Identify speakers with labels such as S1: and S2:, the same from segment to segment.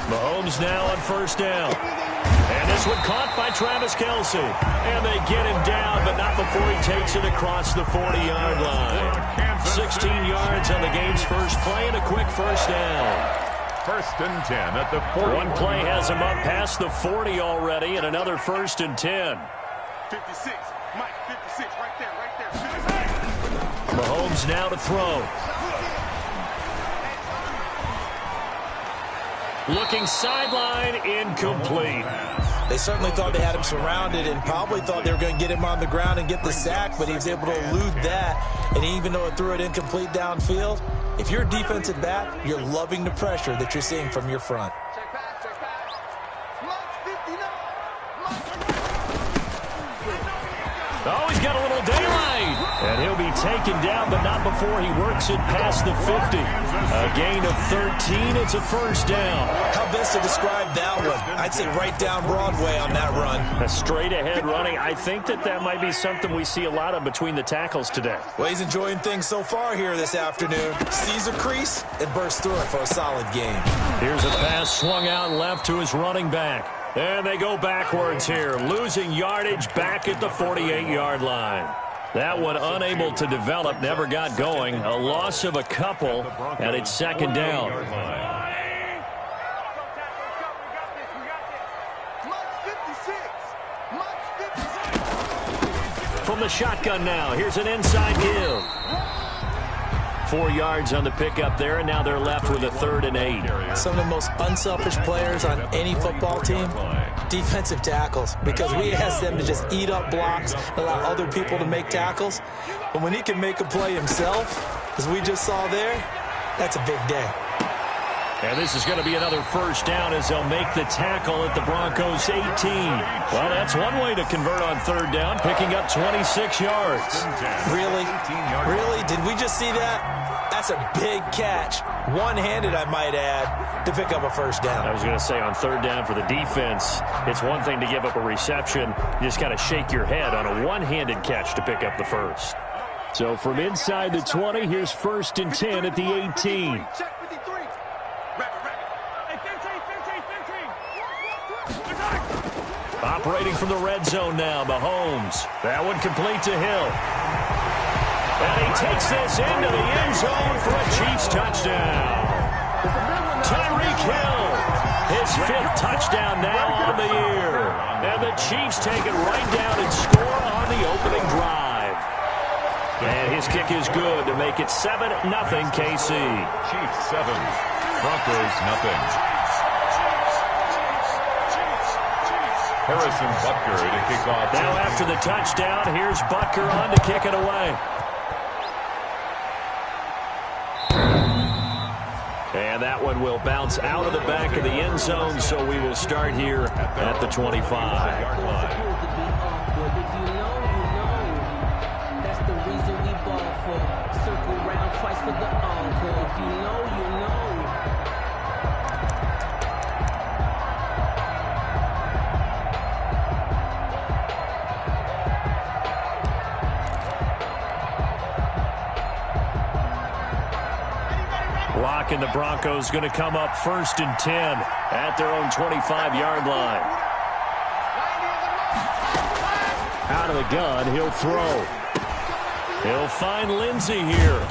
S1: Mahomes now on first down. And this one caught by Travis Kelce. And they get him down, but not before he takes it across the 40-yard line. 16 yards on the game's first play and a quick first down.
S2: First and 10 at the 40.
S1: One play has him up past the 40 already, and another first and 10.
S3: 56, Mike, 56, right there, 56.
S1: Mahomes now to throw. Looking sideline, incomplete.
S4: They certainly thought they had him surrounded and probably thought they were going to get him on the ground and get the sack, but he was able to elude that. And even though it threw it incomplete downfield, if you're a defensive back, you're loving the pressure that you're seeing from your front.
S1: Oh, he's got a little daylight. And he'll be taken down, but not before he works it past the 50. A gain of 13. It's a first down.
S4: How best to describe that one? I'd say right down Broadway on that run.
S1: A straight-ahead running. I think that might be something we see a lot of between the tackles today.
S4: Well, he's enjoying things so far here this afternoon. Sees a crease and bursts through it for a solid game.
S1: Here's a pass swung out left to his running back. And they go backwards here, losing yardage back at the 48-yard line. That one unable to develop, never got going. A loss of a couple, and it's second down. From the shotgun now, here's an inside give. 4 yards on the pickup there, and now they're left with a 3rd and 8.
S4: Some of the most unselfish players on any football team, defensive tackles, because we ask them to just eat up blocks, allow other people to make tackles. But when he can make a play himself, as we just saw there, that's a big day.
S1: And this is going to be another first down as they'll make the tackle at the Broncos' 18. Well, that's one way to convert on 3rd down, picking up 26 yards.
S4: Really? Really? Did we just see that? That's a big catch. One-handed, I might add, to pick up a first down.
S1: I was going to say on 3rd down for the defense, it's one thing to give up a reception. You just got to shake your head on a one-handed catch to pick up the first. So from inside the 20, here's 1st and 10 at the 18. Operating from the red zone now, Mahomes. That one complete to Hill. And he takes this into the end zone for a Chiefs touchdown. Tyreek Hill, his 5th touchdown now on the year. And the Chiefs take it right down and score on the opening drive. And his kick is good to make it 7-0 KC.
S2: Chiefs 7, Broncos nothing. Harrison Butker to kick off.
S1: Now after the touchdown, here's Butker on to kick it away. And that one will bounce out of the back of the end zone, so we will start here at the 25-yard line. And the Broncos going to come up 1st and 10 at their own 25-yard line. Out of the gun, he'll throw. He'll find Lindsey here.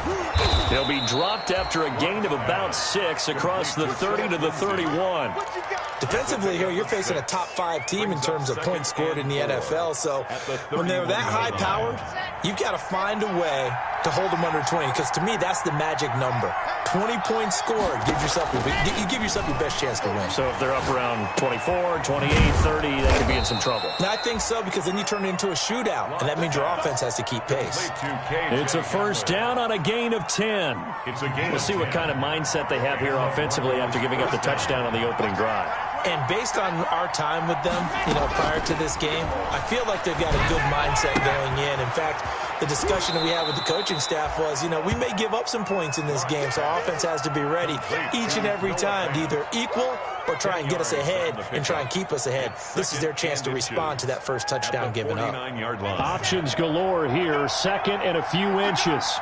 S1: He'll be dropped after a gain of about 6 across the 30 to the 31.
S4: Defensively here, you're facing a top-5 team in terms of points scored in the NFL. So when they're that high-powered, you've got to find a way to hold them under 20, because to me, that's the magic number. 20 points scored, you give yourself your best chance to win.
S1: So if they're up around 24, 28, 30, they could be in some trouble.
S4: I think so, because then you turn it into a shootout, and that means your offense has to keep pace.
S1: It's a first down on a gain of 10. We'll see what kind of mindset they have here offensively after giving up the touchdown on the opening drive.
S4: And based on our time with them, prior to this game, I feel like they've got a good mindset going in. In fact, the discussion that we had with the coaching staff was, we may give up some points in this game, so our offense has to be ready each and every time to either equal or try and get us ahead and try and keep us ahead. This is their chance to respond to that first touchdown given up.
S1: Options galore here, 2nd and a few inches.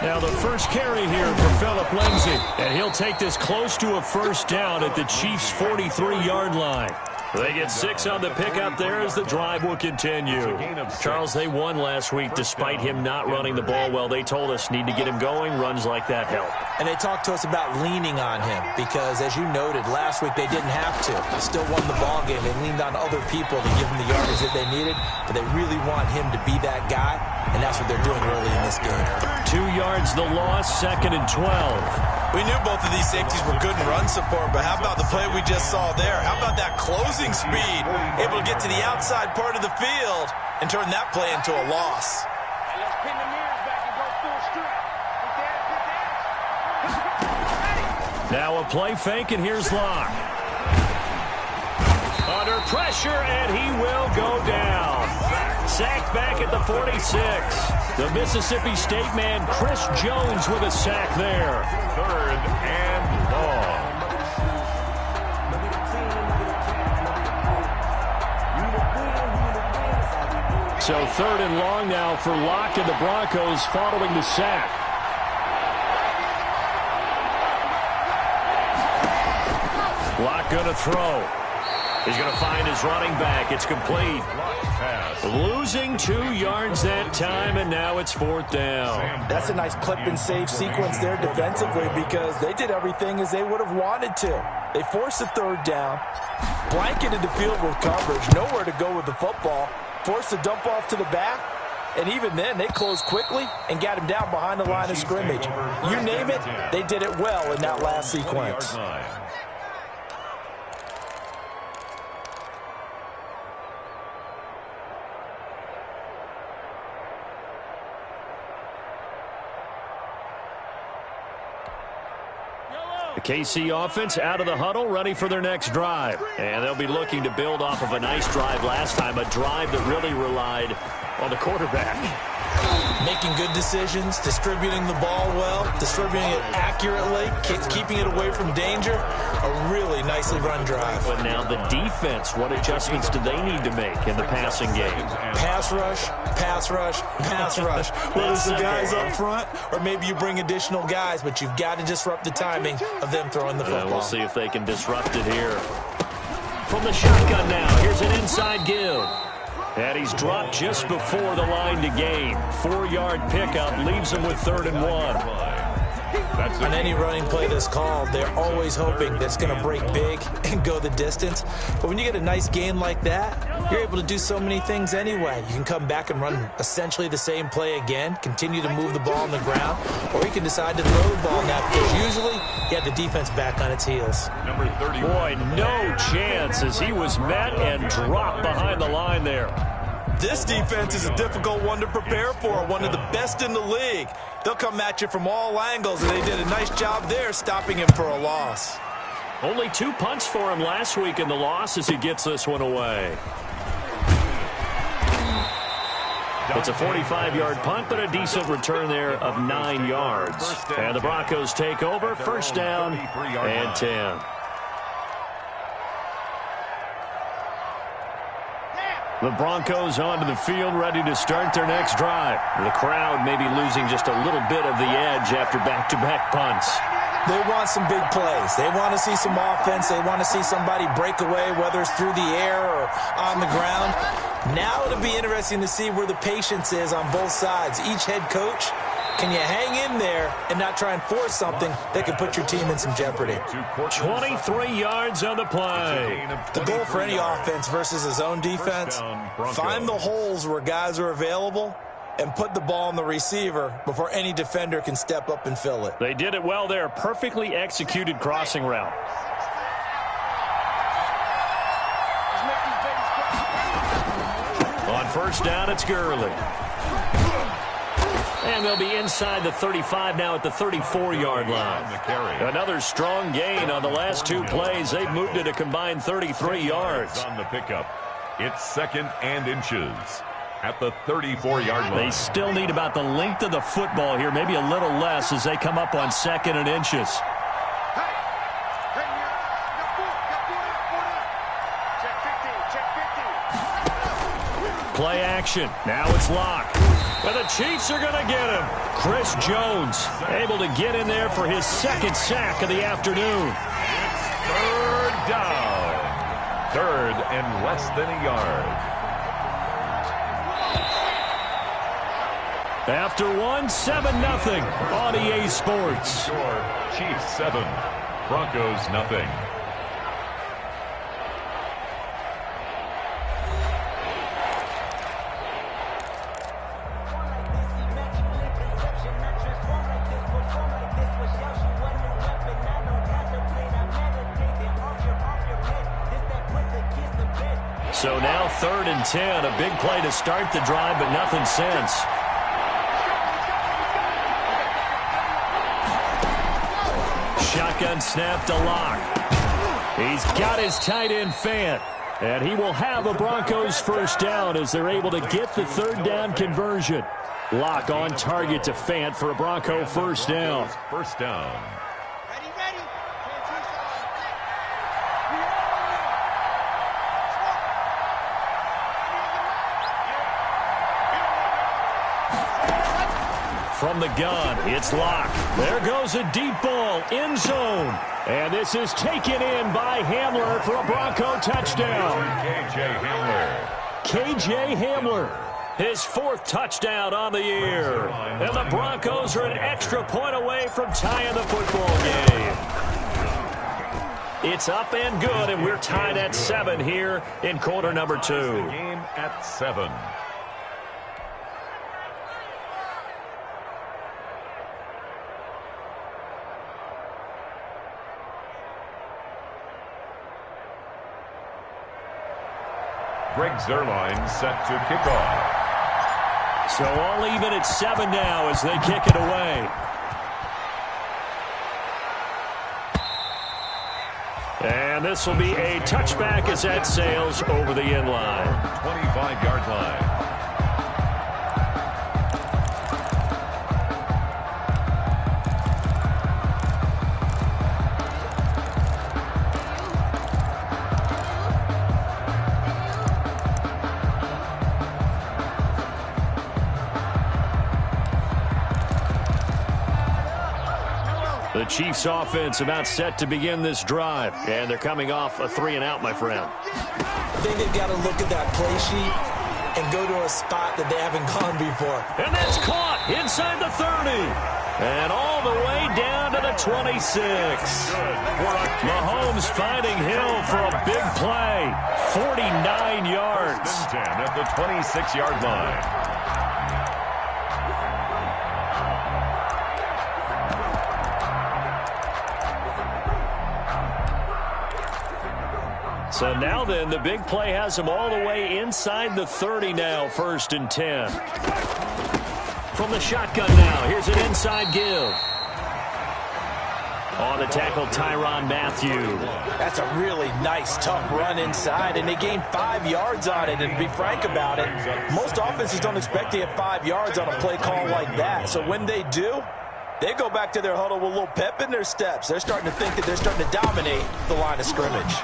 S1: Now the first carry here for Philip Lindsay. And he'll take this close to a first down at the Chiefs' 43-yard line. They get 6 on the pickup there as the drive will continue. Charles, they won last week despite him not running the ball well. They told us need to get him going. Runs like that help.
S4: And they talked to us about leaning on him because, as you noted, last week they didn't have to. They still won the ball game. They leaned on other people to give them the yardage that they needed, but they really want him to be that guy, and that's what they're doing early in this game.
S1: 2 yards the loss, 2nd and 12.
S4: We knew both of these safeties were good in run support, but how about the play we just saw there? How about that closing speed? Able to get to the outside part of the field and turn that play into a loss.
S1: Now a play fake, and here's Locke. Under pressure, and he will go down. Sacked back at the 46. The Mississippi State man, Chris Jones, with a sack there.
S2: 3rd and long.
S1: So 3rd and long now for Locke and the Broncos following the sack. Locke going to throw. He's going to find his running back. It's complete. Losing 2 yards that time, and now it's 4th down.
S4: That's a nice clip and save sequence there defensively because they did everything as they would have wanted to. They forced the 3rd down, blanketed the field with coverage, nowhere to go with the football, forced the dump off to the back, and even then they closed quickly and got him down behind the line of scrimmage. You name it, they did it well in that last sequence.
S1: The KC offense out of the huddle, ready for their next drive. And they'll be looking to build off of a nice drive last time, a drive that really relied on the quarterback.
S4: Making good decisions, distributing the ball well, distributing it accurately, keeping it away from danger. A really nicely run drive.
S1: But now the defense, what adjustments do they need to make in the passing game?
S4: Pass rush, pass rush, pass rush. Whether it's the guys up front or maybe you bring additional guys, but you've got to disrupt the timing of them throwing the football.
S1: We'll see if they can disrupt it here. From the shotgun now, here's an inside give. And he's dropped just before the line to gain. 4-yard pickup leaves him with 3rd and 1.
S4: On any running play that's called, they're always hoping that it's going to break big and go the distance. But when you get a nice gain like that, you're able to do so many things anyway. You can come back and run essentially the same play again, continue to move the ball on the ground, or you can decide to throw the ball now because usually you have the defense back on its heels.
S2: Number 31.
S1: Boy, no chance as he was met and dropped behind the line there.
S4: This defense is a difficult one to prepare for, one of the best in the league. They'll come at you from all angles, and they did a nice job there stopping him for a loss.
S1: Only 2 punts for him last week in the loss as he gets this one away. It's a 45-yard punt, but a decent return there of 9 yards. And the Broncos take over, 1st down and 10. The Broncos onto the field, ready to start their next drive. The crowd maybe losing just a little bit of the edge after back-to-back punts.
S4: They want some big plays. They want to see some offense. They want to see somebody break away, whether it's through the air or on the ground. Now it'll be interesting to see where the patience is on both sides. Each head coach, can you hang in there and not try and force something that could put your team in some jeopardy?
S1: 23 yards on the play.
S4: The goal for any offense versus his own defense, find the holes where guys are available and put the ball on the receiver before any defender can step up and fill it.
S1: They did it well there. Perfectly executed crossing route. On 1st down, it's Gurley. And they'll be inside the 35 now at the 34-yard line. Another strong gain on the last 2 plays. They've moved it a combined 33 yards.
S2: On the pickup, it's 2nd and inches at the 34-yard line.
S1: They still need about the length of the football here, maybe a little less as they come up on 2nd and inches. Play action. Now it's Locke. And the Chiefs are going to get him. Chris Jones able to get in there for his second sack of the afternoon.
S2: It's third down. Third and less than a yard.
S1: After one, 7-0 on EA Sports.
S2: Score, Chiefs 7, Broncos nothing.
S1: So now 3rd and 10. A big play to start the drive, but nothing since. Shotgun snap to Locke. He's got his tight end Fant. And he will have a Broncos first down as they're able to get the 3rd down conversion. Locke on target to Fant for a Bronco first down.
S2: First down.
S1: From the gun, it's Locke. There goes a deep ball, end zone. And this is taken in by Hamler for a Bronco touchdown.
S2: KJ Hamler.
S1: KJ Hamler, his 4th touchdown on the year. And the Broncos are an extra point away from tying the football game. It's up and good, and we're tied at 7 here in quarter number 2.
S2: The game at 7. Greg Zuerlein set to kick off.
S1: So all even at 7 now as they kick it away. And this will be a touchback as that sails over the end line.
S2: 25-yard line.
S1: The Chiefs offense about set to begin this drive. And they're coming off a 3-and-out, my friend.
S4: I think they've got to look at that play sheet and go to a spot that they haven't gone before.
S1: And that's caught inside the 30. And all the way down to the 26. Mahomes finding Hill for a big play. 49 yards.
S2: 10 at the 26-yard line.
S1: So now then, the big play has them all the way inside the 30 now, 1st and 10. From the shotgun now, here's an inside give. On the tackle, Tyrann Mathieu.
S4: That's a really nice, tough run inside, and they gained 5 yards on it. And to be frank about it, most offenses don't expect to get 5 yards on a play call like that. So when they do, they go back to their huddle with a little pep in their steps. They're starting to think that they're starting to dominate the line of scrimmage.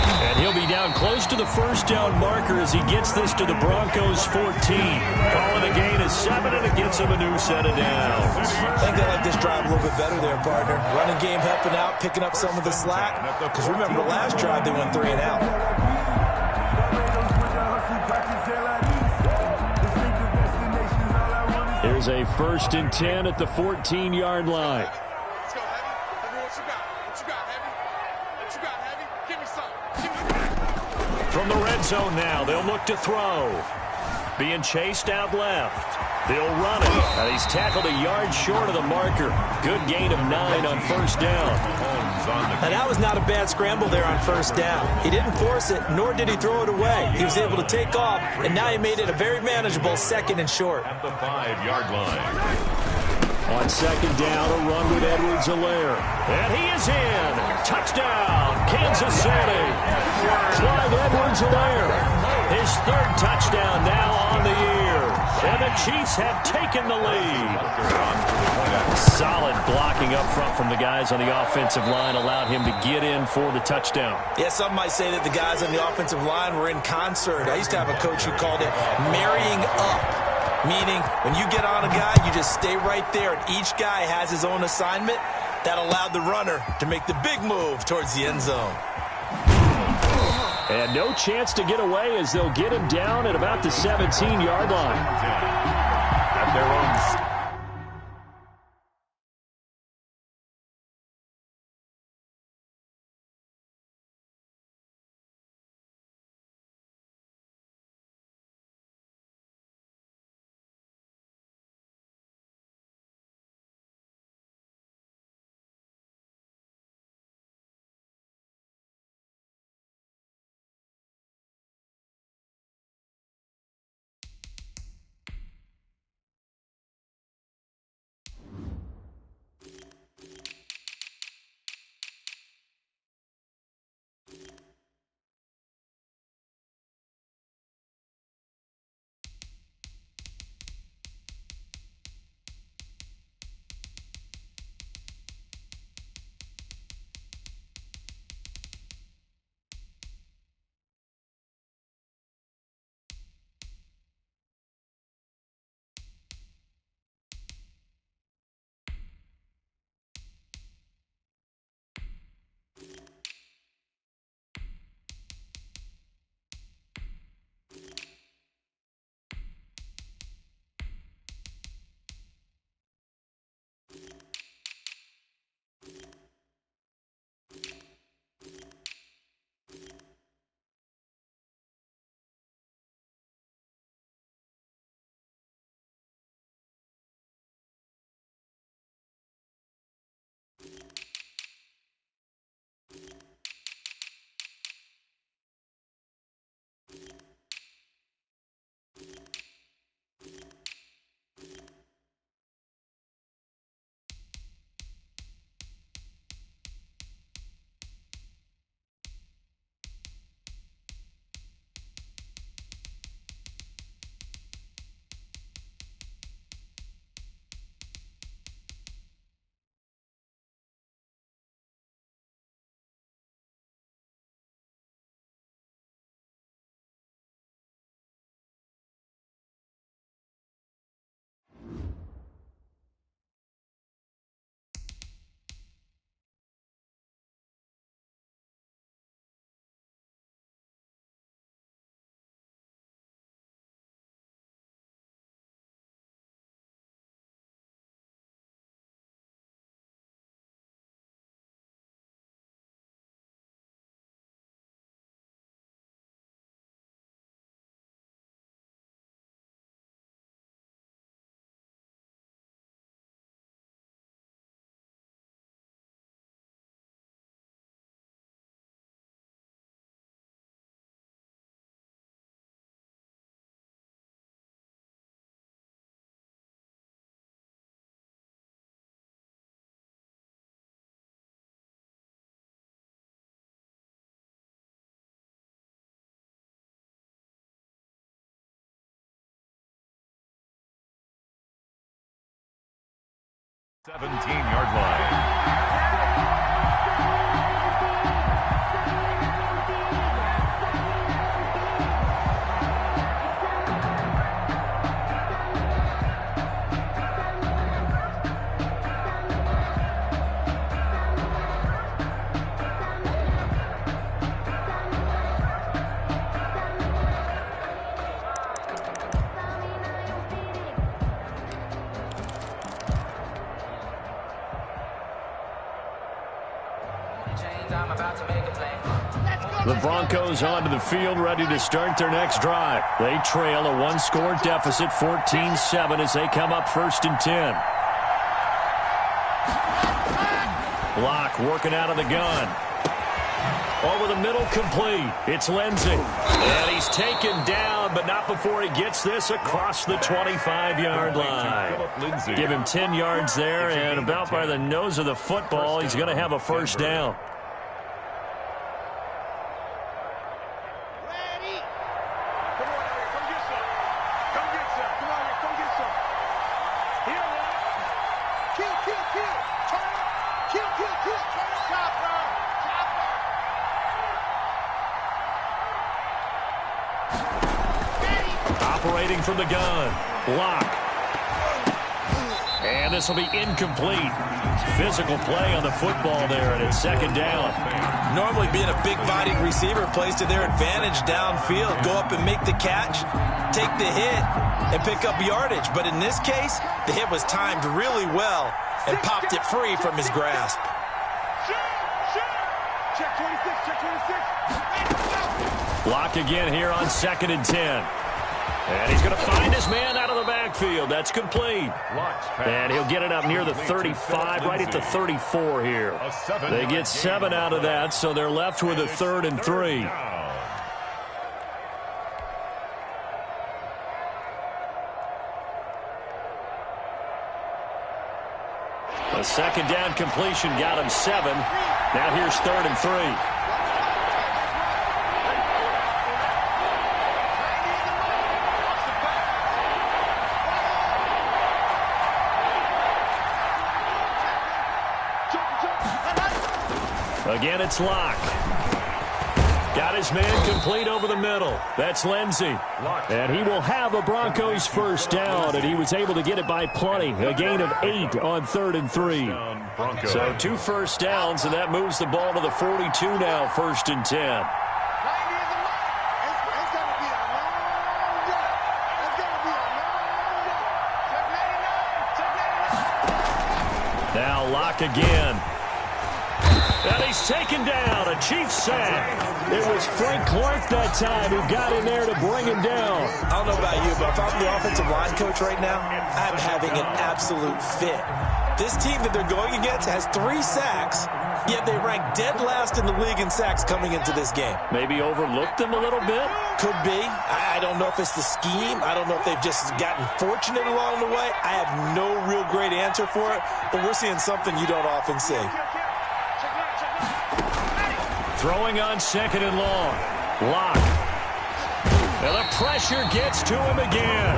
S1: And he'll be down close to the first down marker as he gets this to the Broncos 14. Calling a gain of 7, and it gets him a new set of downs.
S4: I think they like this drive a little bit better there, partner. Running game helping out, picking up some of the slack. Because remember, the last drive they went 3-and-out.
S1: Here's a 1st and 10 at the 14-yard line. From the red zone now, they'll look to throw. Being chased out left. They'll run it. And he's tackled a yard short of the marker. Good gain of 9 on 1st down.
S4: And that was not a bad scramble there on 1st down. He didn't force it, nor did he throw it away. He was able to take off, and now he made it a very manageable 2nd and short.
S2: At the 5-yard line.
S1: On 2nd down, a run with Edwards-Helaire. And he is in. Touchdown, Kansas City. Clyde Edwards-Helaire. His 3rd touchdown now on the year. And the Chiefs have taken the lead. Solid blocking up front from the guys on the offensive line allowed him to get in for the touchdown.
S4: Yeah, some might say that the guys on the offensive line were in concert. I used to have a coach who called it marrying up, meaning when you get on a guy, you just stay right there, and each guy has his own assignment. That allowed the runner to make the big move towards the end zone.
S1: And no chance to get away as they'll get him down at about the 17-yard line.
S2: At their own. Yard line.
S1: The Broncos onto the field, ready to start their next drive. They trail a one-score deficit, 14-7, as they come up 1st and 10. Block working out of the gun. Over the middle, complete. It's Lindsey. And he's taken down, but not before he gets this across the 25-yard line. Give him 10 yards there, and about by the nose of the football, he's going to have a first down. operating from the gun. Lock. And this will be incomplete. Physical play on the football there, and it's second down.
S4: Normally being a big-bodied receiver plays to their advantage downfield. Go up and make the catch, take the hit, and pick up yardage. But in this case, the hit was timed really well and popped it free from his grasp.
S3: Check 26, check 26.
S1: Lock again here on 2nd and 10. And he's going to find his man out of the backfield. That's complete. And he'll get it up near the 35, right at the 34 here. They get 7 out of that, so they're left with a 3rd and 3. A second down completion got him 7. Now here's 3rd and 3. Again, it's Locke. Got his man complete over the middle. That's Lindsey. And he will have a Broncos first down, and he was able to get it by plenty. A gain of 8 on 3rd and 3. So 2 first downs, and that moves the ball to the 42 now, 1st and 10. Now Locke again. And he's taken down, a Chiefs sack. It was Frank Clark that time who got in there to bring him down.
S4: I don't know about you, but if I'm the offensive line coach right now, I'm having an absolute fit. This team that they're going against has 3 sacks, yet they rank dead last in the league in sacks coming into this game.
S1: Maybe overlooked them a little bit?
S4: Could be. I don't know if it's the scheme. I don't know if they've just gotten fortunate along the way. I have no real great answer for it, but we're seeing something you don't often see.
S1: Throwing on 2nd and long. Lock. And the pressure gets to him again.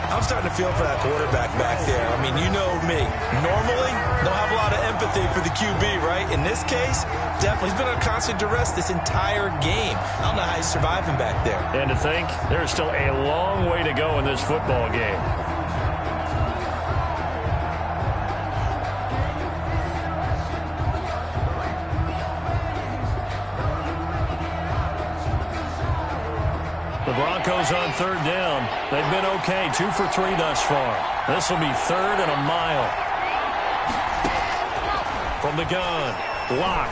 S4: I'm starting to feel for that quarterback back there. I mean, you know me. Normally, don't have a lot of empathy for the QB, right? In this case, definitely. He's been under constant duress this entire game. I don't know how he's surviving back there.
S1: And to think, there's still a long way to go in this football game. The Broncos on 3rd down. They've been okay, 2 for 3 thus far. This will be 3rd and a mile. From the gun, Lock.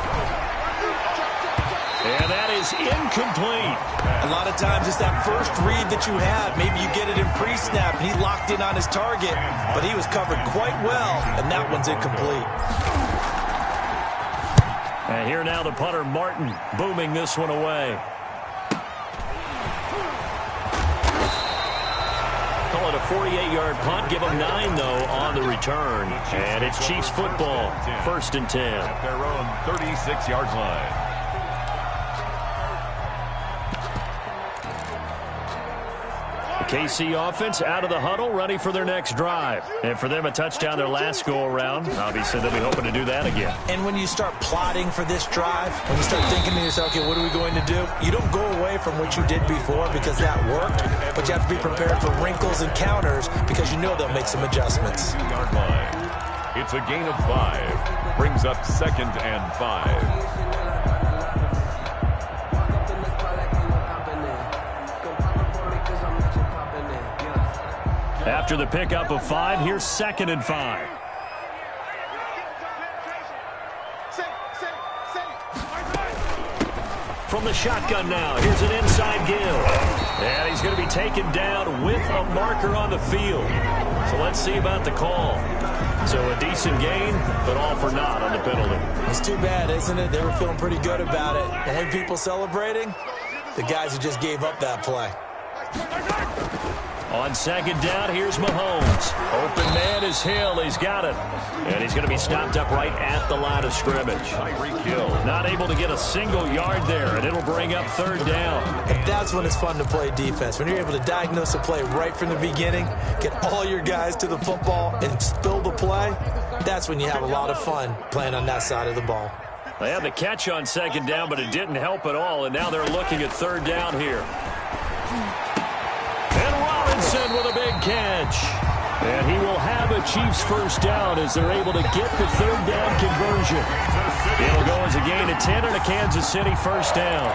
S1: And that is incomplete.
S4: A lot of times it's that first read that you have. Maybe you get it in pre-snap, and he locked in on his target, but he was covered quite well, and that one's incomplete.
S1: And here now the punter, Martin, booming this one away. Call it a 48-yard punt. Give them 9, though, on the return. And it's Chiefs football, 1st and 10.
S2: At their own 36-yard line.
S1: KC offense out of the huddle, ready for their next drive. And for them, a touchdown their last go-around. Obviously, they'll be hoping to do that again.
S4: And when you start plotting for this drive, when you start thinking to yourself, okay, what are we going to do? You don't go away from what you did before because that worked, but you have to be prepared for wrinkles and counters because you know they'll make some adjustments.
S2: 2-yard line. It's a gain of 5. Brings up 2nd and 5.
S1: After the pickup of 5, here's 2nd and 5. From the shotgun now, here's an inside give. And he's going to be taken down with a marker on the field. So let's see about the call. So a decent gain, but all for naught on the penalty.
S4: It's too bad, isn't it? They were feeling pretty good about it. The only people celebrating, the guys who just gave up that play.
S1: On 2nd down, here's Mahomes. Open man is Hill. He's got it. And he's going to be stopped up right at the line of scrimmage.
S2: Tyreek Hill.
S1: Not able to get a single yard there, and it'll bring up 3rd down.
S4: And that's when it's fun to play defense. When you're able to diagnose a play right from the beginning, get all your guys to the football, and spill the play, that's when you have a lot of fun playing on that side of the ball.
S1: They had the catch on 2nd down, but it didn't help at all, and now they're looking at 3rd down here. Wilson with a big catch. And he will have a Chiefs first down as they're able to get the third down conversion. It'll go as a gain of 10 and a Kansas City first down.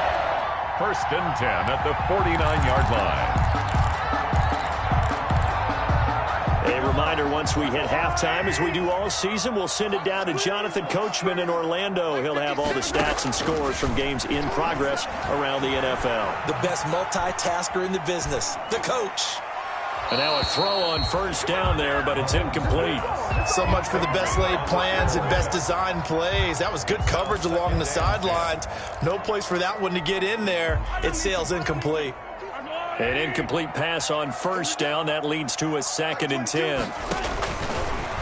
S2: First and 10 at the 49-yard line.
S1: A reminder, once we hit halftime, as we do all season, we'll send it down to Jonathan Coachman in Orlando. He'll have all the stats and scores from games in progress around the NFL.
S4: The best multitasker in the business, the coach.
S1: And now a throw on first down there, but it's incomplete.
S4: So much for the best laid plans and best designed plays. That was good coverage along the sidelines. No place for that one to get in there. It sails incomplete.
S1: An incomplete pass on first down. That leads to a 2nd and 10.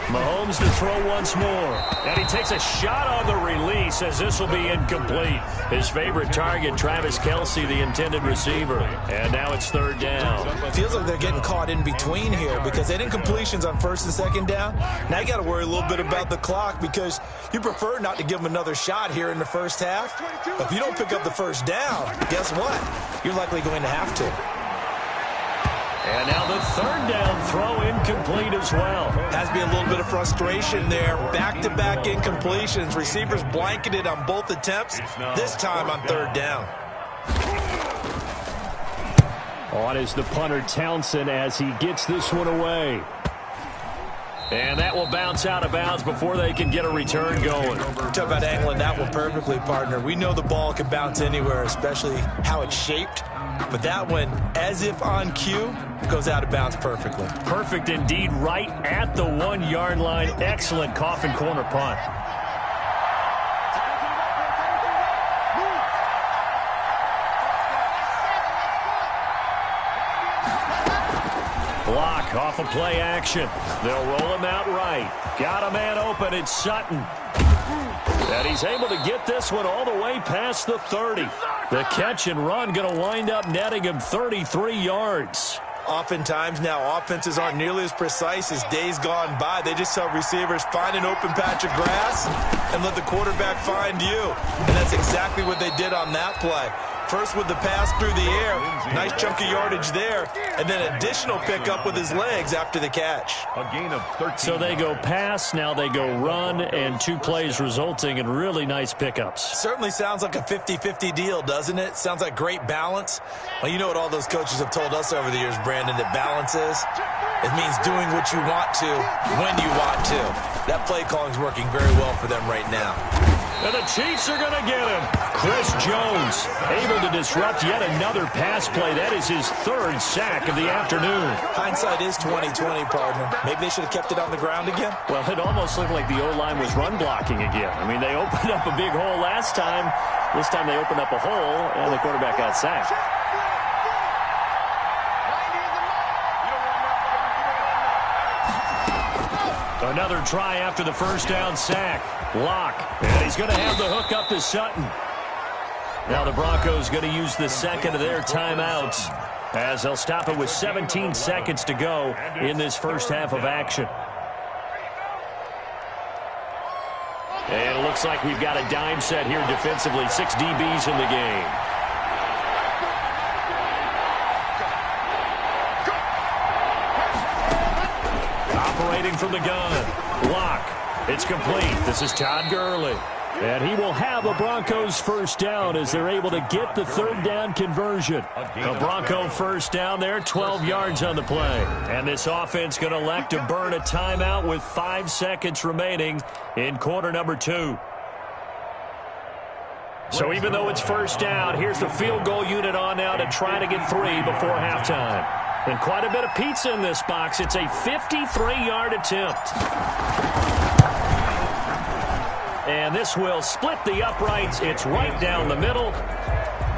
S1: Mahomes to throw once more. And he takes a shot on the release as this will be incomplete. His favorite target, Travis Kelce, the intended receiver. And now it's third down.
S4: Feels like they're getting caught in between here because they had incompletions on first and second down. Now you got to worry a little bit about the clock because you prefer not to give them another shot here in the first half. But if you don't pick up the first down, guess what? You're likely going to have to.
S1: And now the third down throw incomplete as well.
S4: Has to be a little bit of frustration there. Back-to-back incompletions. Receivers blanketed on both attempts, this time on third down.
S1: On is the punter Townsend as he gets this one away. And that will bounce out of bounds before they can get a return going.
S4: Talk about angling that one perfectly, partner. We know the ball can bounce anywhere, especially how it's shaped. But that one, as if on cue, goes out of bounds perfectly.
S1: Perfect indeed, right at the 1-yard line. Excellent coffin corner punt. Block off of play action. They'll roll him out right. Got a man open. It's Sutton. And he's able to get this one all the way past the 30. The catch and run going to wind up netting him 33 yards.
S4: Oftentimes now offenses aren't nearly as precise as days gone by. They just tell receivers, find an open patch of grass and let the quarterback find you. And that's exactly what they did on that play. First with the pass through the air, nice chunk of yardage there, and then additional pickup with his legs after the catch.
S2: A gain of 13.
S1: So they go pass, now they go run, and 2 plays resulting in really nice pickups.
S4: Certainly sounds like a 50-50 deal, doesn't it? Sounds like great balance. Well, you know what all those coaches have told us over the years, Brandon, that balance is? It means doing what you want to, when you want to. That play calling is working very well for them right now.
S1: And the Chiefs are going to get him. Chris Jones able to disrupt yet another pass play. That is his 3rd sack of the afternoon.
S4: Hindsight is 20/20, partner. Maybe they should have kept it on the ground again.
S1: Well, it almost looked like the O-line was run blocking again. I mean, they opened up a big hole last time. This time they opened up a hole, and the quarterback got sacked. Another try after the first down sack. Lock. And he's going to have the hook up to Sutton. Now the Broncos going to use the second of their timeouts as they'll stop it with 17 seconds to go in this first half of action. And it looks like we've got a dime set here defensively. 6 DBs in the game. Operating from the gun. Lock. It's complete. This is Todd Gurley. And he will have a Broncos first down as they're able to get the third down conversion. A Bronco first down there, 12 yards on the play. And this offense going to elect to burn a timeout with 5 seconds remaining in quarter number 2. So even though it's first down, here's the field goal unit on now to try to get 3 before halftime. And quite a bit of pizza in this box. It's a 53-yard attempt. And this will split the uprights. It's right down the middle.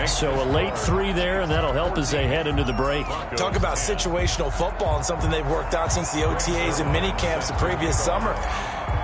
S1: So a late 3 there, and that'll help as they head into the break.
S4: Talk about situational football and something they've worked out since the OTAs and mini camps the previous summer.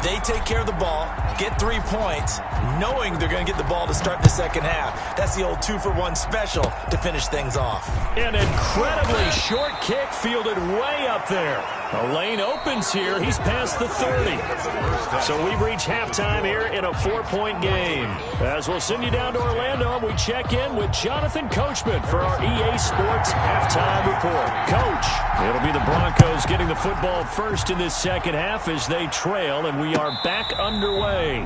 S4: They take care of the ball, get 3 points, knowing they're going to get the ball to start the second half. That's the old 2-for-1 special to finish things off.
S1: An incredibly short kick fielded way up there. A lane opens here. He's past the 30. So we've reached halftime here in a 4-point game. As we'll send you down to Orlando, we check in with Jonathan Coachman for our EA Sports Halftime Report. Coach, it'll be the Broncos getting the football first in this second half as they trail, and we are back underway.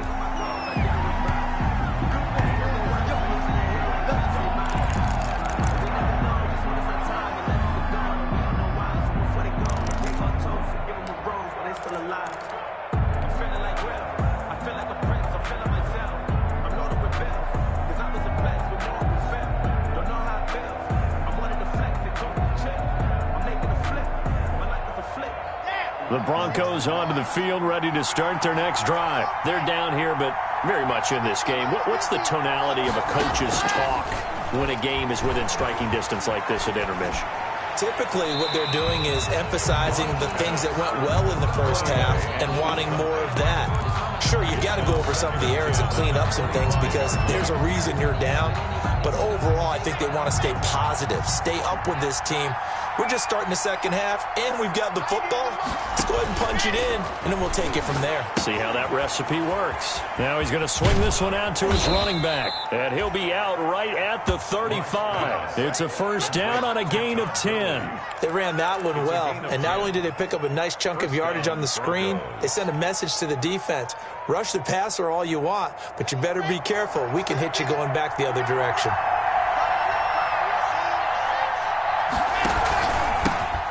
S1: The Broncos onto the field, ready to start their next drive. They're down here, but very much in this game. What's the tonality of a coach's talk when a game is within striking distance like this at intermission?
S4: Typically, what they're doing is emphasizing the things that went well in the first half and wanting more of that. Sure, you've got to go over some of the errors and clean up some things because there's a reason you're down. But overall, I think they want to stay positive, stay up with this team. We're just starting the second half, and we've got the football. Let's go ahead and punch it in, and then we'll take it from there.
S1: See how that recipe works. Now he's going to swing this one out to his running back, and he'll be out right at the 35. It's a first down on a gain of 10.
S4: They ran that one well, and not only did they pick up a nice chunk of yardage on the screen, they sent a message to the defense. Rush the passer all you want, but you better be careful. We can hit you going back the other direction.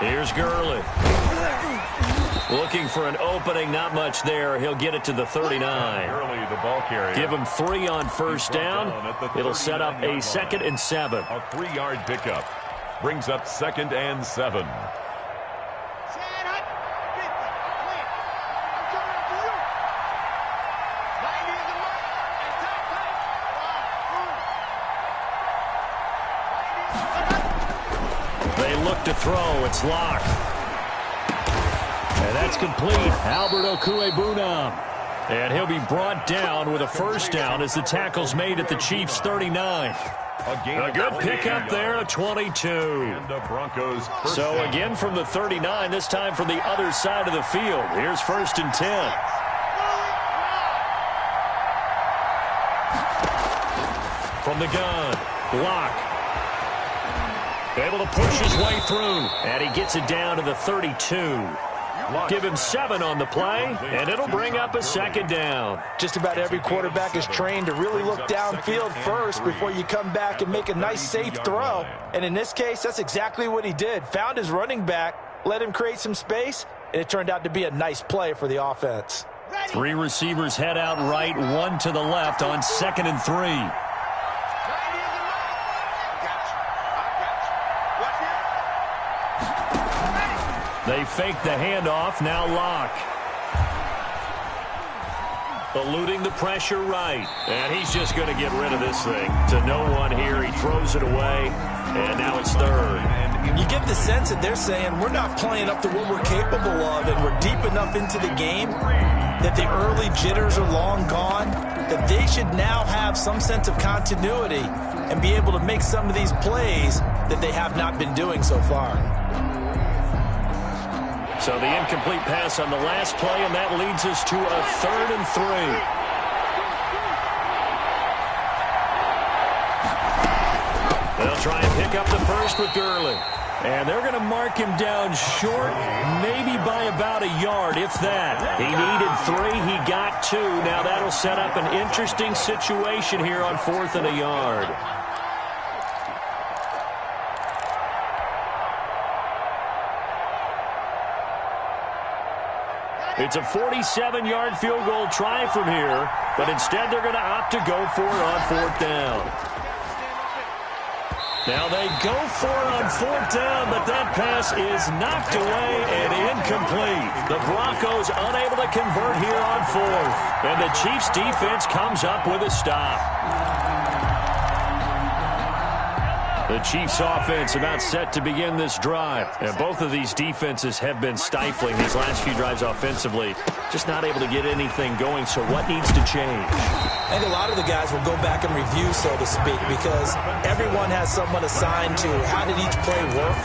S1: Here's Gurley. Looking for an opening, not much there. He'll get it to the 39.
S2: Gurley, the ball carrier.
S1: Give him 3 on first down. It'll set up a 2nd and 7.
S2: A 3-yard pickup. Brings up 2nd and 7.
S1: They look to throw. It's locked. And that's complete. Albert Okwuegbunam. And he'll be brought down with a first down as the tackle's made at the Chiefs' 39. A good pickup there, a 22.
S2: And the Broncos
S1: so again from the 39, this time from the other side of the field. Here's 1st and 10. From the gun, Locke. Able to push his way through, and he gets it down to the 32. Give him 7 on the play, and it'll bring up a 2nd down.
S4: Just about every quarterback is trained to really look downfield first before you come back and make a nice, safe throw. And in this case, that's exactly what he did. Found his running back, let him create some space, and it turned out to be a nice play for the offense.
S1: 3 receivers head out right, 1 to the left on 2nd and 3. They fake the handoff, now Locke. Eluding the pressure right. And he's just going to get rid of this thing. To no one here, he throws it away, and now it's 3rd.
S4: You get the sense that they're saying we're not playing up to what we're capable of, and we're deep enough into the game that the early jitters are long gone, that they should now have some sense of continuity and be able to make some of these plays that they have not been doing so far.
S1: So the incomplete pass on the last play, and that leads us to a 3rd and 3. They'll try and pick up the first with Gurley. And they're going to mark him down short, maybe by about a yard, if that. He needed 3, he got 2. Now that'll set up an interesting situation here on 4th and a yard. It's a 47-yard field goal try from here, but instead they're going to opt to go for it on 4th down. Now they go for it on 4th down, but that pass is knocked away and incomplete. The Broncos unable to convert here on 4th, and the Chiefs defense comes up with a stop. The Chiefs offense about set to begin this drive. And both of these defenses have been stifling these last few drives offensively. just not able to get anything going. So what needs to change?
S4: I think a lot of the guys will go back and review, so to speak, because everyone has someone assigned to how did each play work.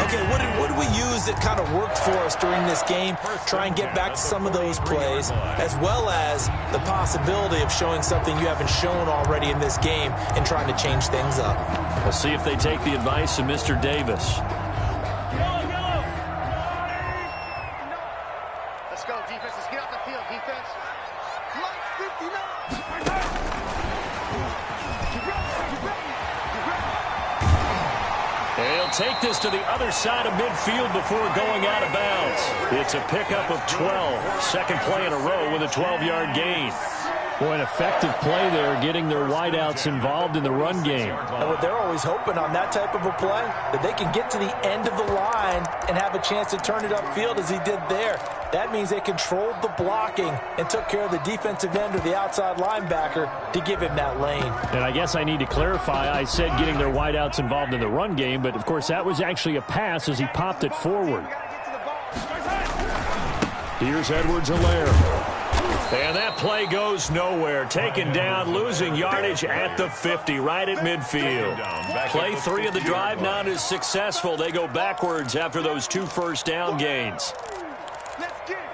S4: Okay, what did we use that kind of worked for us during this game? Try and get back to some of those plays, as well as the possibility of showing something you haven't shown already in this game and trying to change things up.
S1: We'll see if they take the advice of Mr. Davis.
S3: Let's go, defense. Let's get off the field, defense. Line 59.
S1: He'll take this to the other side of midfield before going out of bounds. It's a pickup of 12. Second play in a row with a 12-yard gain. Boy, an effective play there, getting their wideouts involved in the run game.
S4: And they're always hoping on that type of a play, that they can get to the end of the line and have a chance to turn it upfield as he did there. That means they controlled the blocking and took care of the defensive end or the outside linebacker to give him that lane.
S1: And I guess I need to clarify, I said getting their wideouts involved in the run game, but of course that was actually a pass as he popped it forward. Here's Edwards-Helaire. And that play goes nowhere. Taken down, losing yardage at the 50, right at midfield. Play 3 of the drive not as successful. They go backwards after those 2 first down gains.
S3: Let's get it.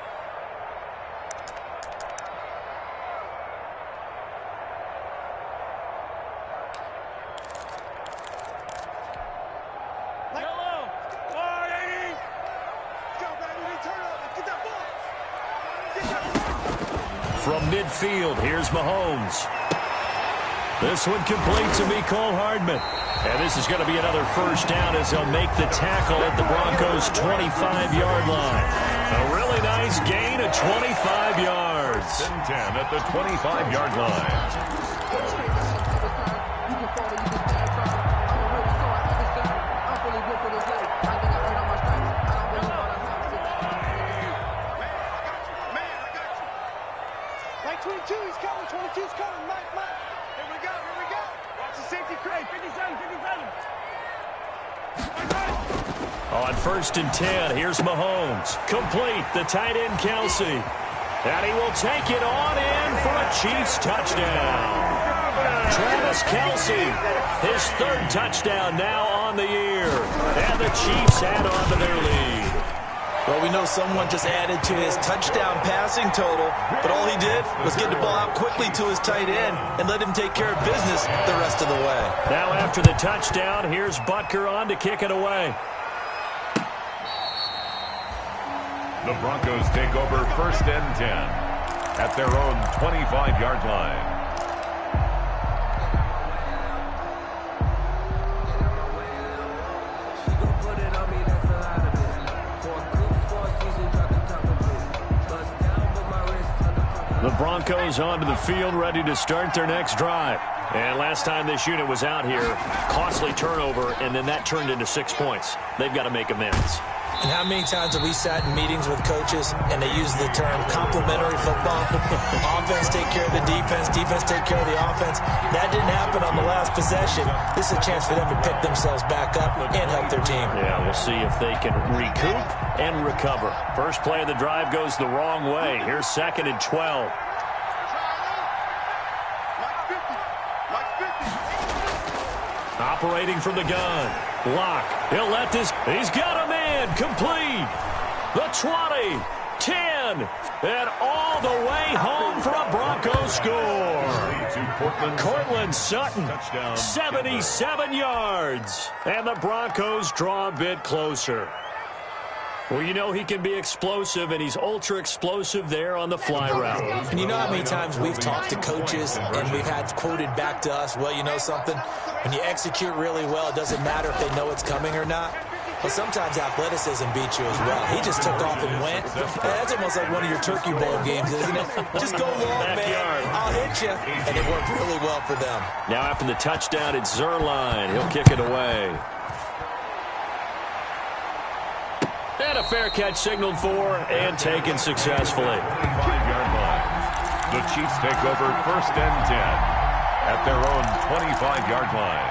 S3: Yellow. Oh, 80. Go, baby. Turn up. Get that ball. Get that ball.
S1: From midfield, here's Mahomes. This one complete to Mecole Hardman. And this is going to be another first down as they'll make the tackle at the Broncos' 25-yard line. A really nice gain of 25 yards.
S2: 10 at the 25-yard line.
S3: Like 22, he's coming. 22's coming. Mike. Here we go. Watch the safety crate. 57.
S1: On 1st and 10, here's Mahomes. Complete, the tight end Kelce. And he will take it on in for a Chiefs touchdown. Travis Kelce, his 3rd touchdown now on the year. And the Chiefs add on to their lead.
S4: Well, we know someone just added to his touchdown passing total, but all he did was get the ball out quickly to his tight end and let him take care of business the rest of the way.
S1: Now after the touchdown, here's Butker on to kick it away.
S2: The Broncos take over 1st and 10 at their own 25-yard line.
S1: The Broncos onto the field, ready to start their next drive. And last time this unit was out here, costly turnover, and then that turned into 6 points. They've got to make amends.
S4: And how many times have we sat in meetings with coaches and they use the term complementary football? Offense take care of the defense, defense take care of the offense. That didn't happen on the last possession. This is a chance for them to pick themselves back up and help their team.
S1: Yeah, we'll see if they can recoup and recover. First play of the drive goes the wrong way. Here's 2nd and 12. Operating from the gun. Lock. He'll let this. He's got a man. Complete. The 20. 10. And all the way home for a Broncos score. Cortland Sutton. 77 yards. And the Broncos draw a bit closer. Well, you know he can be explosive, and he's ultra-explosive there on the fly route.
S4: And you know how many times we've talked to coaches and we've had quoted back to us, well, you know something? When you execute really well, it doesn't matter if they know it's coming or not. But sometimes athleticism beats you as well. He just took off and went. That's almost like one of your Turkey Bowl games, isn't it? Just go long, man. I'll hit you. And it worked really well for them.
S1: Now after the touchdown, it's Zuerlein. He'll kick it away. And a fair catch signaled for and taken successfully.
S2: 25-yard line. The Chiefs take over 1st and 10 at their own 25-yard line.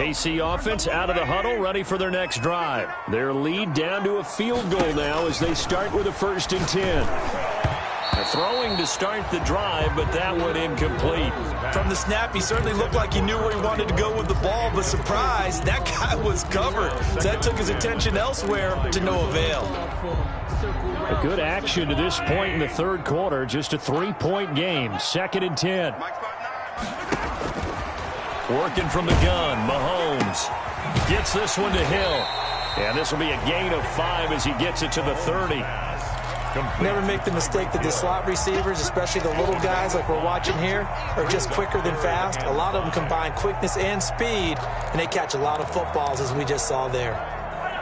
S1: KC offense out of the huddle, ready for their next drive. Their lead down to a field goal now as they start with a 1st and 10. They're throwing to start the drive, but that one incomplete.
S4: From the snap, he certainly looked like he knew where he wanted to go with the ball, but surprise, that guy was covered. So that took his attention elsewhere to no avail.
S1: A good action to this point in the 3rd quarter. Just a 3-point game. 2nd and 10. Working from the gun, Mahomes gets this one to Hill. And this will be a gain of 5 as he gets it to the 30.
S4: Never make the mistake that the slot receivers, especially the little guys like we're watching here, are just quicker than fast. A lot of them combine quickness and speed, and they catch a lot of footballs, as we just saw there.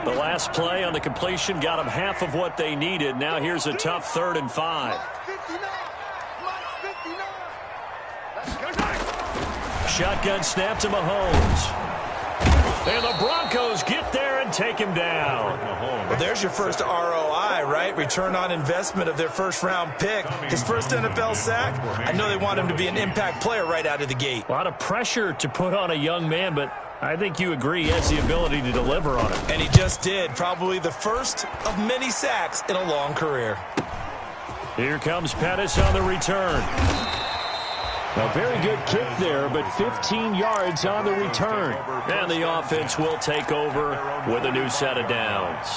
S1: The last play on the completion got them half of what they needed. Now here's a tough 3rd and 5. Shotgun snap to Mahomes. And the Broncos get there and take him down.
S4: Well, there's your first ROI, right? Return on investment of their 1st-round pick. His first NFL sack. I know they want him to be an impact player right out of the gate.
S1: A lot of pressure to put on a young man, but I think you agree he has the ability to deliver on it.
S4: And he just did. Probably the first of many sacks in a long career.
S1: Here comes Pettis on the return. A very good kick there, but 15 yards on the return. And the offense will take over with a new set of downs.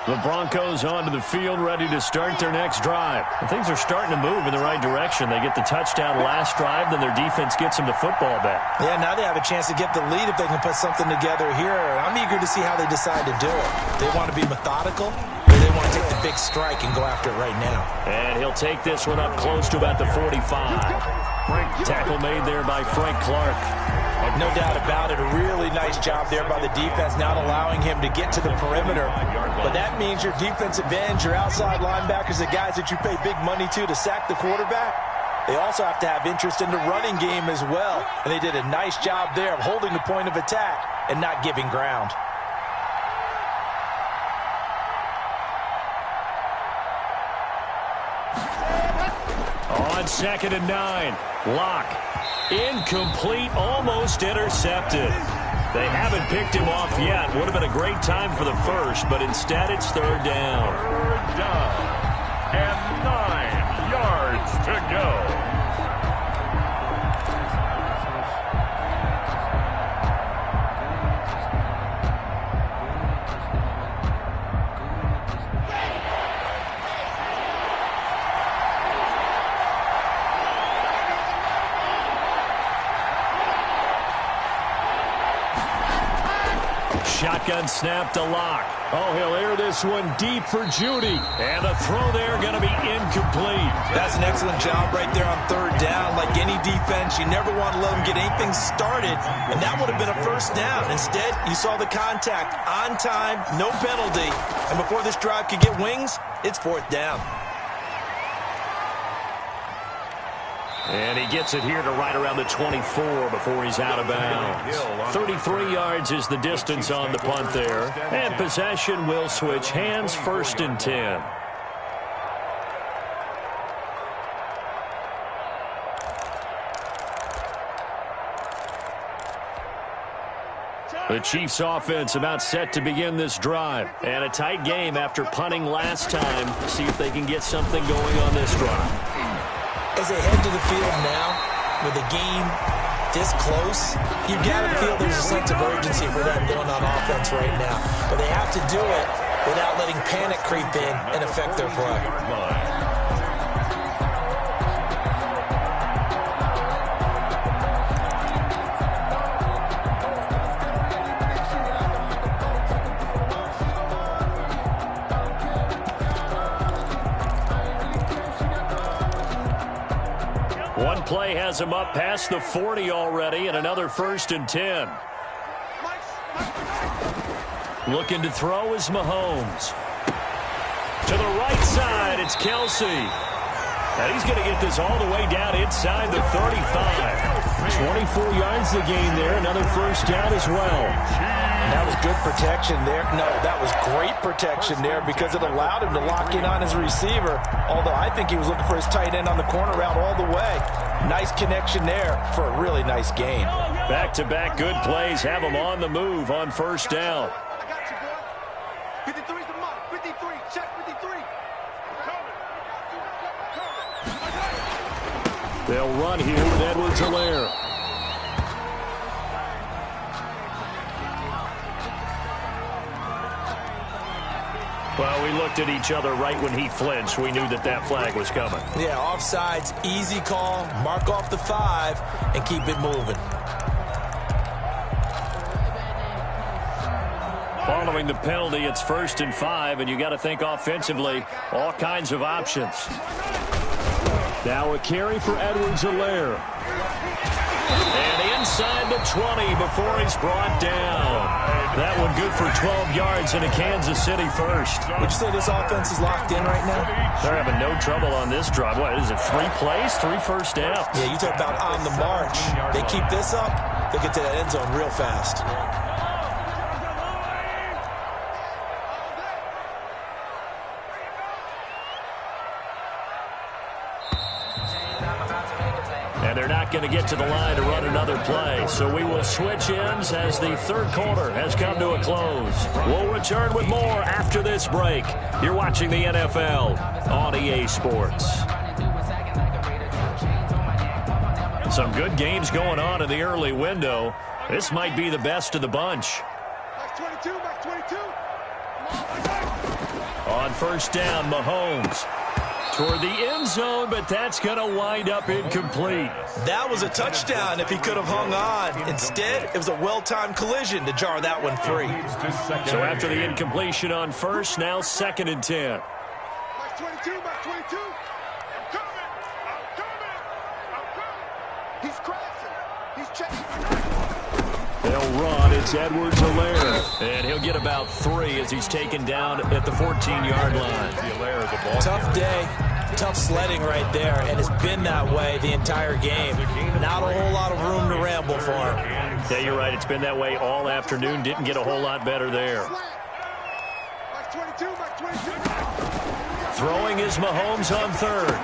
S1: The Broncos onto the field, ready to start their next drive. And things are starting to move in the right direction. They get the touchdown last drive, then their defense gets them the football back.
S4: Yeah, now they have a chance to get the lead if they can put something together here. I'm eager to see how they decide to do it. They want to be methodical, or they want to take the big strike and go after it right now.
S1: And he'll take this one up close to about the 45. Tackle made there by Frank Clark.
S4: No doubt about it. A really nice job there by the defense, not allowing him to get to the perimeter. But that means your defensive ends, your outside linebackers, the guys that you pay big money to sack the quarterback, they also have to have interest in the running game as well. And they did a nice job there of holding the point of attack and not giving ground.
S1: On 2nd and 9, Locke. Incomplete, almost intercepted. They haven't picked him off yet. Would have been a great time for the first, but instead it's 3rd down.
S2: 3rd down and 9 yards to go.
S1: Shotgun snap to Locke. Oh, he'll air this one deep for Judy. And the throw there going to be incomplete.
S4: That's an excellent job right there on 3rd down. Like any defense, you never want to let them get anything started. And that would have been a 1st down. Instead, you saw the contact on time, no penalty. And before this drive could get wings, it's 4th down.
S1: And he gets it here to right around the 24 before he's out of bounds. 33 yards is the distance on the punt there. And possession will switch hands, 1st and 10. The Chiefs offense about set to begin this drive. And a tight game after punting last time. See if they can get something going on this drive.
S4: As they head to the field now, with the game this close, you got to feel there's a sense of urgency for them going on offense right now. But they have to do it without letting panic creep in and affect their play.
S1: One play has him up past the 40 already, and another 1st and 10. Looking to throw is Mahomes. To the right side, it's Kelsey. And he's going to get this all the way down inside the 35. 24 yards to gain there. Another first down as well.
S4: That was good protection there. No, that was great protection there because it allowed him to lock in on his receiver, although I think he was looking for his tight end on the corner route all the way. Nice connection there for a really nice gain.
S1: Back-to-back good plays have him on the move on first down.
S3: I got you, boy. 53's the mark. 53. Check 53.
S1: They'll run here with Edwards-Helaire. Well, we looked at each other right when he flinched. We knew that that flag was coming.
S4: Yeah, offsides, easy call. Mark off the 5 and keep it moving.
S1: Following the penalty, it's 1st and 5, and you got to think offensively, all kinds of options. Now a carry for Edwards-Helaire. And inside the 20 before he's brought down. That one good for 12 yards in a Kansas City first.
S4: Would you say this offense is locked in right now?
S1: They're having no trouble on this drive. What is it, 3 plays, 3 first downs?
S4: Yeah, you talk about on the march. They keep this up, they'll get to that end zone real fast.
S1: And they're not going to get to the line to run another play. So we will switch ends as the third quarter has come to a close. We'll return with more after this break. You're watching the NFL on EA Sports. Some good games going on in the early window. This might be the best of the bunch.
S3: Max 22. Max 22.
S1: On first down, Mahomes toward the end zone, but that's going to wind up incomplete.
S4: That was a touchdown if he could have hung on. Instead, it was a well-timed collision to jar that one free.
S1: So after the incompletion on first, now 2nd and 10.
S3: Max 22. Max 22. I'm coming. I'm coming. I'm coming. He's crashing. He's checking.
S1: They'll run. It's Edwards-Helaire. And he'll get about 3 as he's taken down at the 14-yard line.
S4: Tough day, tough sledding right there, and it's been that way the entire game. Not a whole lot of room to ramble for him.
S1: Yeah, you're right. It's been that way all afternoon. Didn't get a whole lot better there.
S3: Max 22. Max 22.
S1: Throwing is Mahomes on third.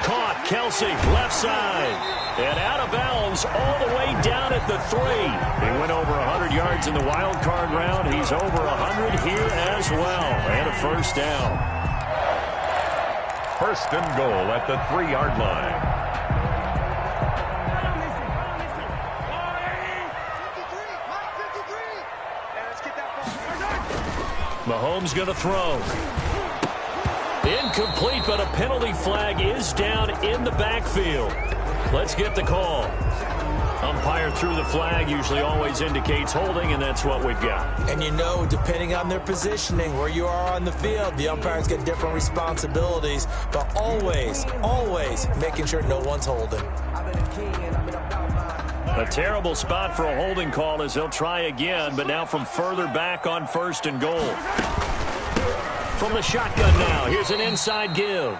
S1: Caught, Kelsey, left side. And out of bounds all the way down at the 3. He went over 100 yards in the wild card round. He's over 100 here as well. And a first down.
S2: 1st and goal at the 3-yard line.
S3: 53. Max 53. Yeah, let's get that ball.
S1: Mahomes going to throw. Incomplete, but a penalty flag is down in the backfield. Let's get the call. Umpire threw the flag, usually always indicates holding, and that's what we've got.
S4: And you know, depending on their positioning, where you are on the field, the umpires get different responsibilities, but always, always making sure no one's holding.
S1: A terrible spot for a holding call as they'll try again, but now from further back on 1st and goal. From the shotgun now, here's an inside give.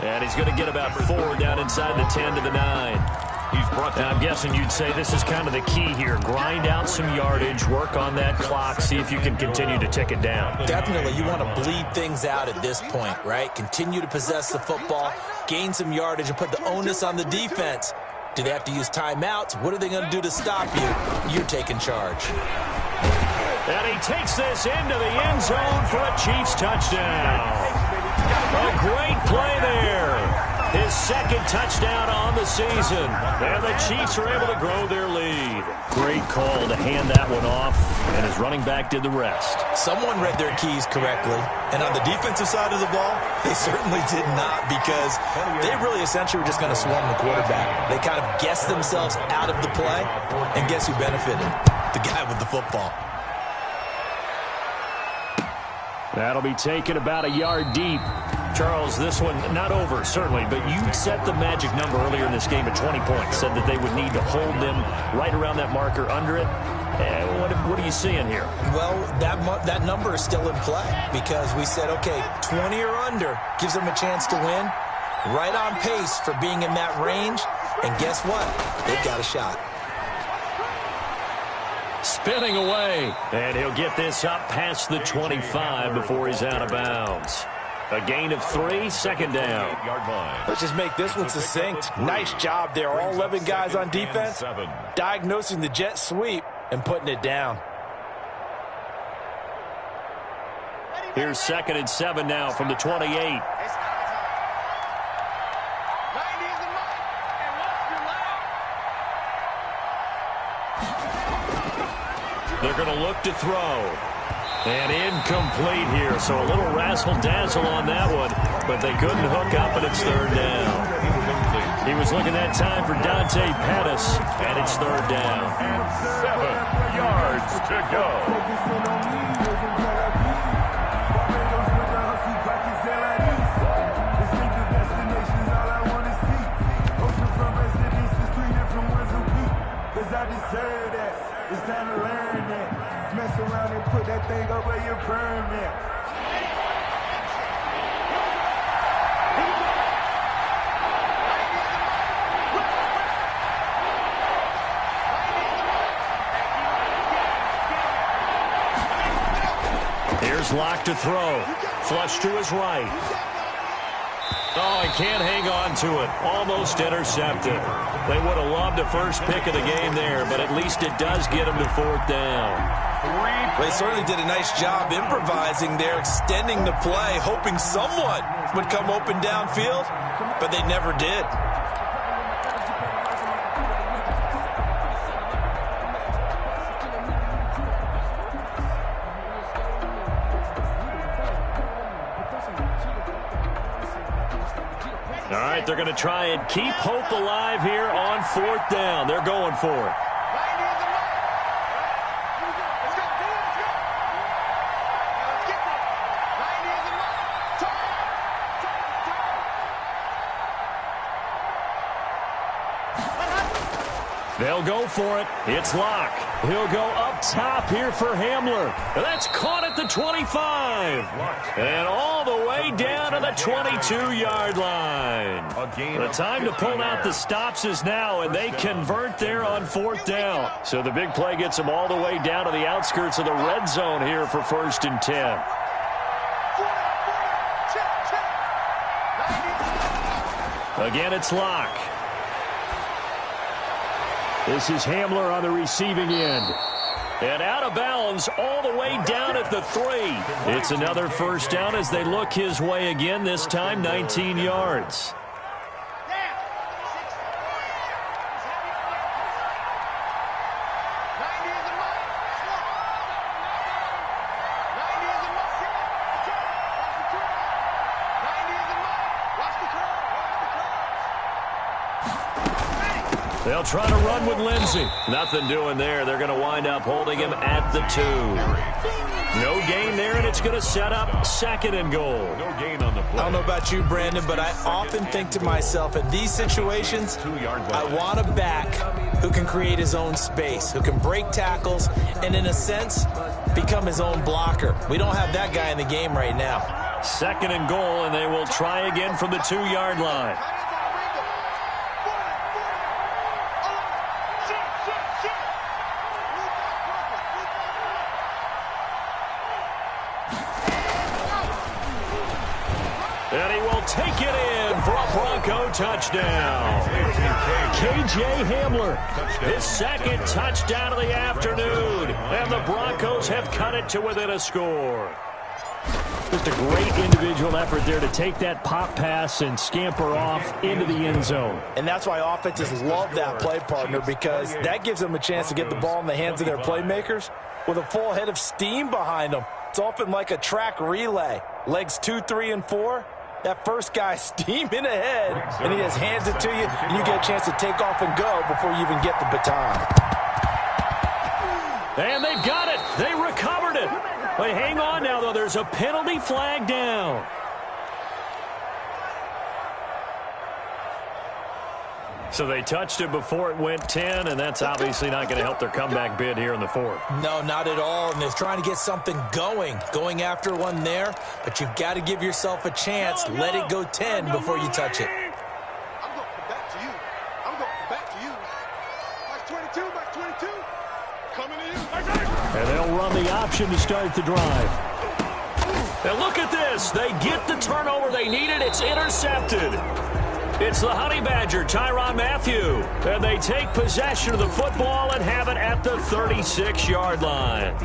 S1: And he's going to get about 4 down inside the 10 to the 9.
S2: He's brought down.
S1: I'm guessing you'd say this is kind of the key here. Grind out some yardage, work on that clock, see if you can continue to tick it down.
S4: Definitely, you want to bleed things out at this point, right? Continue to possess the football, gain some yardage, and put the onus on the defense. Do they have to use timeouts? What are they going to do to stop you? You're taking charge.
S1: And he takes this into the end zone for a Chiefs touchdown. A great play there. His 2nd touchdown on the season. And the Chiefs are able to grow their lead. Great call to hand that one off, and his running back did the rest.
S4: Someone read their keys correctly. And on the defensive side of the ball, they certainly did not, because they really essentially were just going to swarm the quarterback. They kind of guessed themselves out of the play, and guess who benefited? The guy with the football.
S1: That'll be taken about a yard deep. Charles, this one not over, certainly, but you set the magic number earlier in this game at 20 points, said that they would need to hold them right around that marker under it. What are you seeing here?
S4: Well, that number is still in play, because we said, okay, 20 or under gives them a chance to win. Right on pace for being in that range. And guess what? They've got a shot.
S1: Spinning away. And he'll get this up past the 25 before he's out of bounds. A gain of 3, second down.
S4: Let's just make this one succinct. Nice job there. All 11 guys on defense diagnosing the jet sweep and putting it down.
S1: Here's 2nd and 7 now from the 28. They're going to look to throw. And incomplete here, so a little razzle-dazzle on that one, but they couldn't hook up, and it's 3rd down. He was looking that time for Dante Pettis, and it's 3rd down.
S2: And 7 yards to go.
S5: It's time to learn that. Mess around and put that thing over your permit.
S1: Here's Locke to throw. Flush to his right. Oh, he can't hang on to it. Almost intercepted. They would have loved a first pick of the game there, but at least it does get them to 4th down.
S4: They certainly did a nice job improvising there, extending the play, hoping someone would come open downfield, but they never did.
S1: All right, they're going to try and keep hope alive here on 4th down. They're going for it. They'll go for it. It's Locke. He'll go up top here for Hamler. That's caught at the 25. And all the way down to the 22-yard line. The time to pull out the stops is now, and they convert there on 4th down. So the big play gets them all the way down to the outskirts of the red zone here for 1st and 10. Again, it's Locke. This is Hamler on the receiving end. And out of bounds all the way down at the 3. It's another 1st down as they look his way again, this time 19 yards. They'll try to run with Lindsey. Nothing doing there. They're going to wind up holding him at the 2. No gain there, and it's going to set up 2nd and goal.
S2: No gain on the play.
S4: I don't know about you, Brandon, but I often think to myself, in these situations, I want a back who can create his own space, who can break tackles, and in a sense, become his own blocker. We don't have that guy in the game right now.
S1: 2nd and goal, and they will try again from the 2-yard line. And he will take it in for a Bronco touchdown. KJ Hamler, his 2nd touchdown of the afternoon. And the Broncos have cut it to within a score. Just a great individual effort there to take that pop pass and scamper off into the end zone.
S4: And that's why offenses love that play partner, because that gives them a chance to get the ball in the hands of their playmakers with a full head of steam behind them. It's often like a track relay. Legs 2, 3, and 4. That first guy steaming ahead, and he just hands it to you, and you get a chance to take off and go before you even get the baton.
S1: And they've got it. They recovered it. But hang on now, though. There's a penalty flag down. So they touched it before it went 10, and that's obviously not going to help their comeback bid here in the 4th.
S4: No, not at all, and they're trying to get something going after one there, but you've got to give yourself a chance. Let it go 10 before you touch it.
S3: I'm going to come back to you. I'm going 22, back 22. Coming to you.
S1: And they'll run the option to start the drive. And look at this. They get the turnover they needed. It's intercepted. It's the Honey Badger, Tyrann Mathieu. And they take possession of the football and have it at the 36-yard line.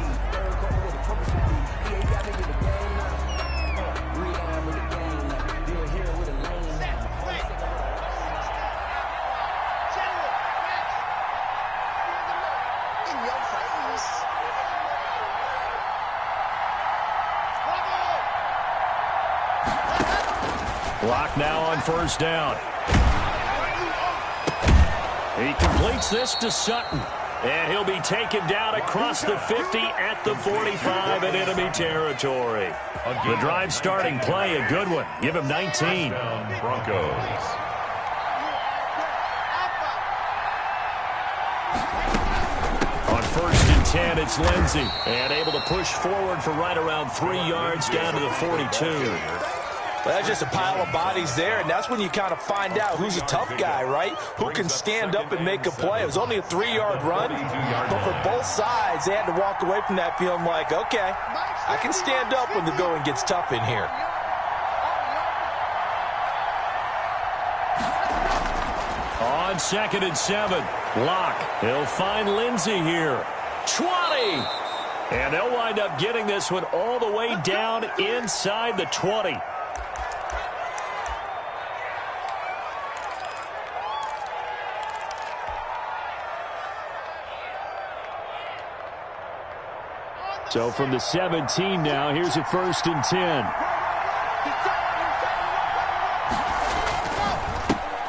S1: Clock now on first down. He completes this to Sutton. And he'll be taken down across the 50 at the 45 in enemy territory. The drive starting play, a good one. Give him 19.
S2: Broncos.
S1: On first and 10, it's Lindsey. And able to push forward for right around 3 yards down to the 42.
S4: Well, that's just a pile of bodies there, and that's when you kind of find out who's a tough guy, right? Who can stand up and make a play. It was only a 3-yard run, but for both sides, they had to walk away from that feeling like, okay, I can stand up when the going gets tough in here.
S1: On second and 7, Locke. He'll find Lindsey here. 20! And they'll wind up getting this one all the way down inside the 20. So from the 17 now, here's a first and 10.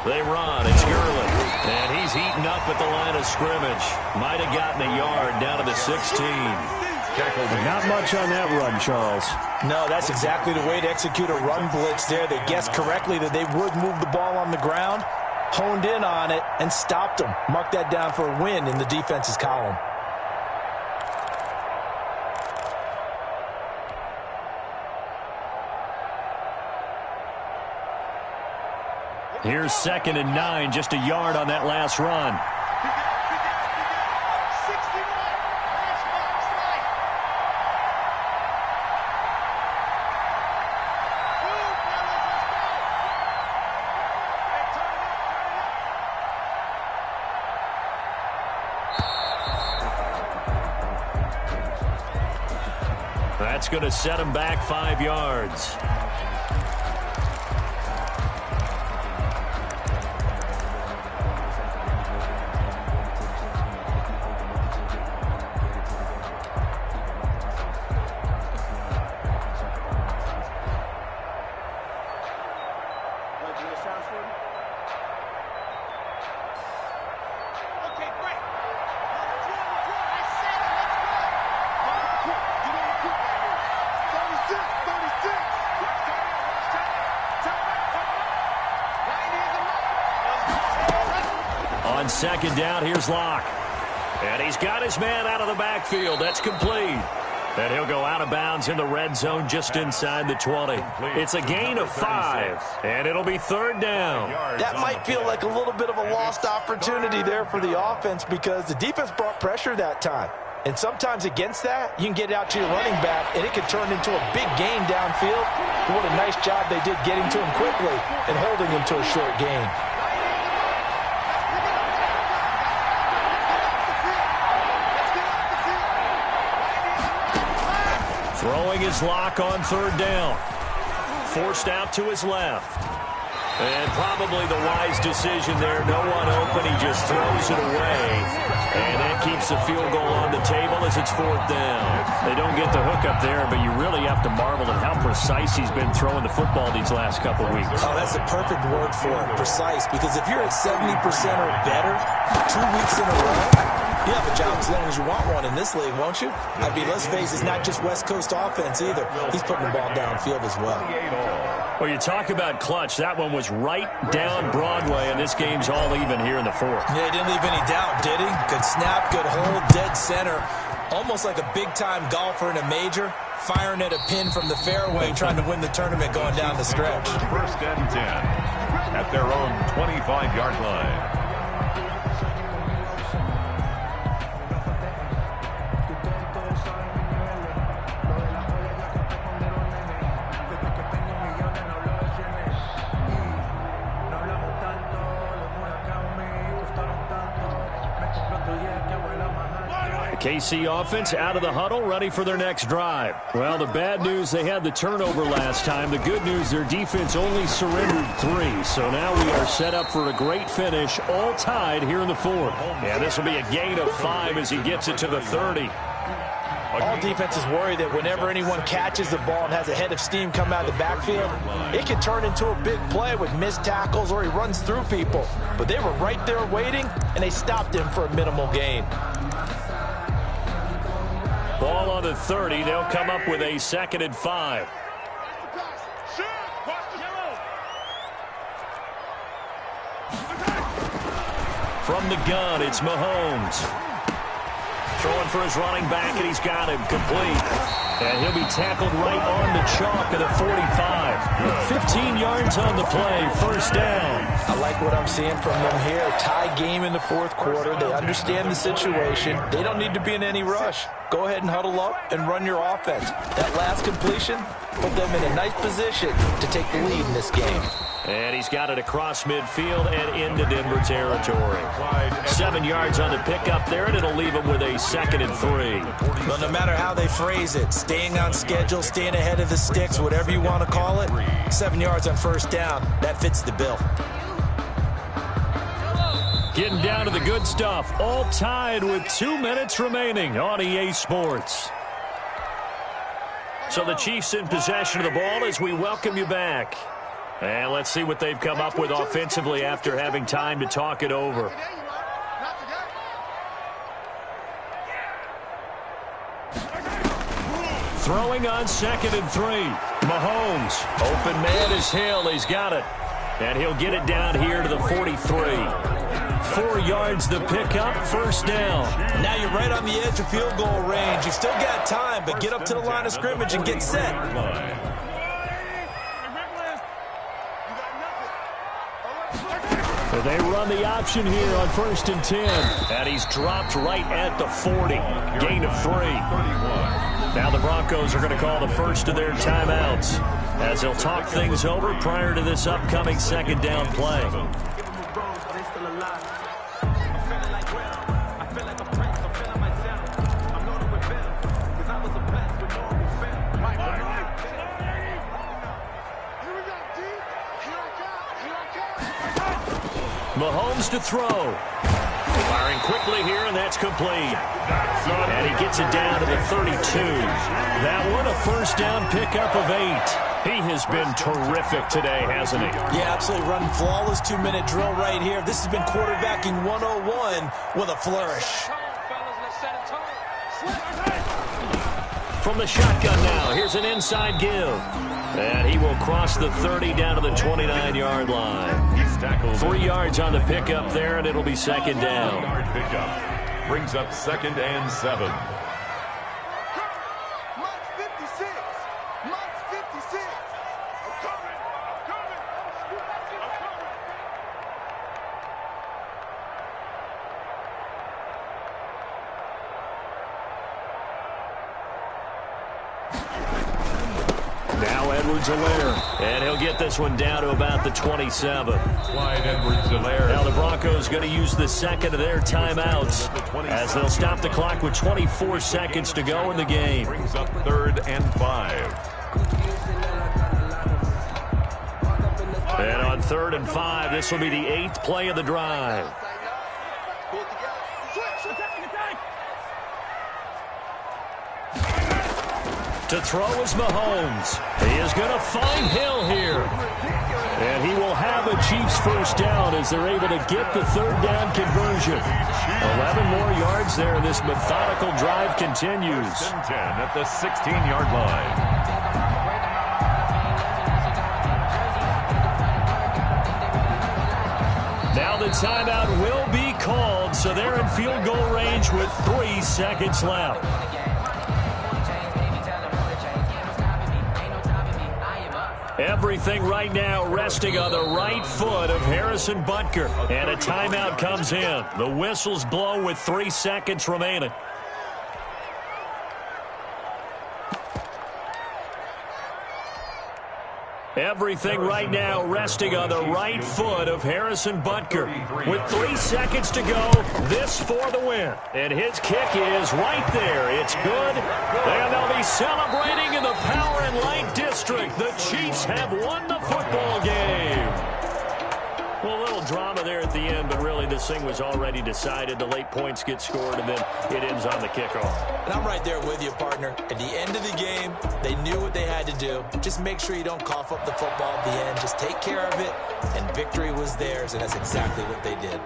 S1: They run. It's Gurley. And he's eaten up at the line of scrimmage. Might have gotten a yard down to the 16. Not much on that run, Charles.
S4: No, that's exactly the way to execute a run blitz there. They guessed correctly that they would move the ball on the ground, honed in on it, and stopped them. Mark that down for a win in the defense's column.
S1: Here's second and 9, just a yard on that last run. That's going to set him back 5 yards. On second down, here's Locke. And he's got his man out of the backfield. That's complete. And he'll go out of bounds in the red zone just inside the 20. It's a gain of 5, and it'll be third down.
S4: That might feel like a little bit of a lost opportunity there for the offense because the defense brought pressure that time. And sometimes against that, you can get it out to your running back, and it can turn into a big gain downfield. But what a nice job they did getting to him quickly and holding him to a short gain.
S1: Throwing his Locke on third down. Forced out to his left. And probably the wise decision there. No one open. He just throws it away. And that keeps the field goal on the table as it's fourth down. They don't get the hook up there, but you really have to marvel at how precise he's been throwing the football these last couple weeks.
S4: Oh, that's the perfect word for it, precise. Because if you're at 70% or better 2 weeks in a row, you have a job as long as you want one in this league, won't you? I mean, let's face it, it's not just West Coast offense either. He's putting the ball downfield as well.
S1: Well, you talk about clutch. That one was right down Broadway, and this game's all even here in the fourth.
S4: Yeah, he didn't leave any doubt, did he? Good snap, good hold, dead center. Almost like a big-time golfer in a major, firing at a pin from the fairway, trying to win the tournament going down the stretch.
S2: First and 10 at their own 25-yard line.
S1: KC offense out of the huddle, ready for their next drive. Well, the bad news, they had the turnover last time. The good news, their defense only surrendered 3. So now we are set up for a great finish, all tied here in the 4th. Yeah, this will be a gain of 5 as he gets it to the 30.
S4: All defenses worry that whenever anyone catches the ball and has a head of steam come out of the backfield, it can turn into a big play with missed tackles or he runs through people. But they were right there waiting, and they stopped him for a minimal gain.
S1: Ball on the 30. They'll come up with a 2nd and 5. From the gun, it's Mahomes. Throwing for his running back, and he's got him complete. And he'll be tackled right on the chalk at the 45. 15 yards on the play, first down.
S4: I like what I'm seeing from them here. A tie game in the 4th quarter. They understand the situation. They don't need to be in any rush. Go ahead and huddle up and run your offense. That last completion put them in a nice position to take the lead in this game.
S1: And he's got it across midfield and into Denver territory. 7 yards on the pickup there, and it'll leave him with a 2nd and 3.
S4: Well, no matter how they phrase it, staying on schedule, staying ahead of the sticks, whatever you want to call it, 7 yards on first down, that fits the bill.
S1: Getting down to the good stuff, all tied with 2 minutes remaining on EA Sports. So the Chiefs in possession of the ball as we welcome you back. And let's see what they've come up with offensively after having time to talk it over. Throwing on 2nd and 3. Mahomes. Open man is Hill. He's got it. And he'll get it down here to the 43. 4 yards the pickup, first down.
S4: Now you're right on the edge of field goal range. You've still got time, but get up to the line of scrimmage and get set.
S1: So they run the option here on 1st and 10. And he's dropped right at the 40. Gain of 3. Now the Broncos are going to call the first of their timeouts as they'll talk things over prior to this upcoming 2nd down play. Mahomes to throw. Firing quickly here, and that's complete. And he gets it down to the 32. That one, a first down pickup of 8. He has been terrific today, hasn't he?
S4: Yeah, absolutely. Running flawless 2-minute drill right here. This has been quarterbacking 101 with a flourish.
S1: From the shotgun now, here's an inside give. And he will cross the 30 down to the 29-yard line. 3 yards on the pickup there, and it'll be 2nd down.
S2: Pickup brings up 2nd and 7.
S1: Edwards-Helaire, and he'll get this one down to about the 27.
S2: Clyde Edwards-Helaire.
S1: Now the Broncos going to use the 2nd of their timeouts as they'll stop the clock with 24 seconds to go in the game.
S2: Brings up 3rd and 5.
S1: And on 3rd and 5, this will be the 8th play of the drive. To throw is Mahomes. He is going to find Hill here. And he will have a Chiefs first down as they're able to get the 3rd down conversion. 11 more yards there, and this methodical drive continues.
S2: 10 at the 16-yard line.
S1: Now the timeout will be called, so they're in field goal range with 3 seconds left. Everything right now resting on the right foot of Harrison Butker. And a timeout comes in. The whistles blow with 3 seconds remaining. Everything right now resting on the right foot of Harrison Butker. With 3 seconds to go, this for the win. And his kick is right there. It's good. And they'll be celebrating in the Power and Light District. The Chiefs have won the football game. Well, a little drama there at the end, but really this thing was already decided. The late points get scored, and then it ends on the kickoff.
S4: And I'm right there with you, partner. At the end of the game, they knew what they had to do. Just make sure you don't cough up the football at the end. Just take care of it, and victory was theirs, and that's exactly what they did.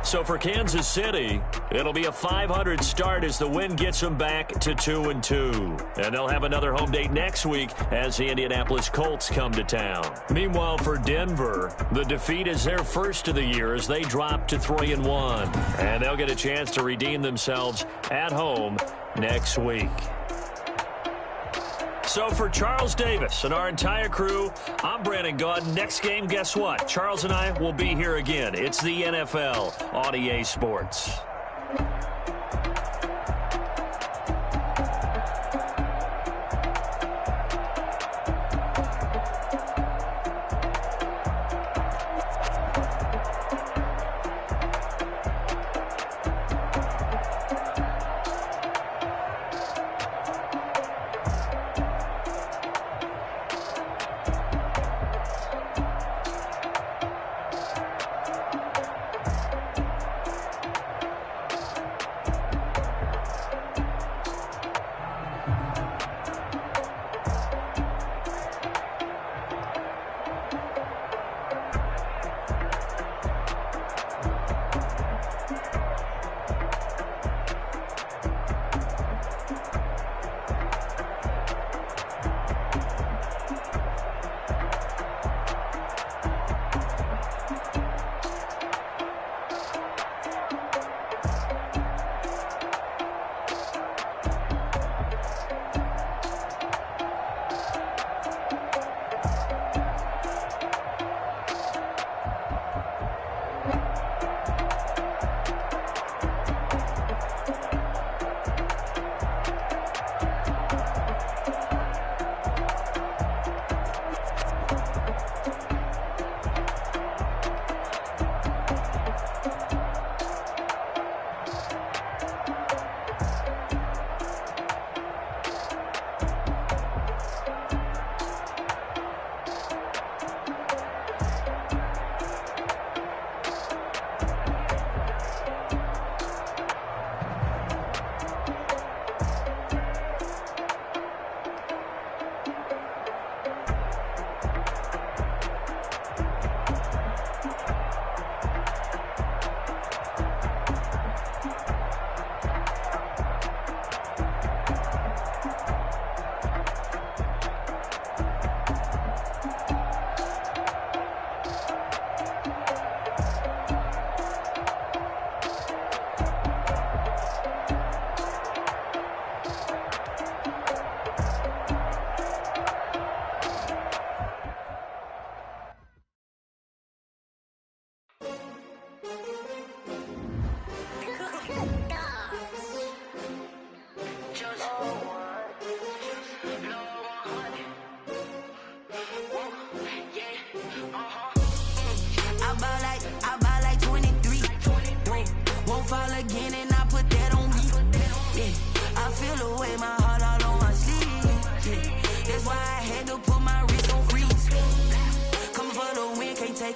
S1: So for Kansas City, it'll be a .500 start as the win gets them back to 2-2. And they'll have another home date next week as the Indianapolis Colts come to town. Meanwhile, for Denver, the defeat is their first of the year as they drop to 3-1. And they'll get a chance to redeem themselves at home next week. So for Charles Davis and our entire crew, I'm Brandon Gaudin. Next game, guess what? Charles and I will be here again. It's the NFL on EA Sports.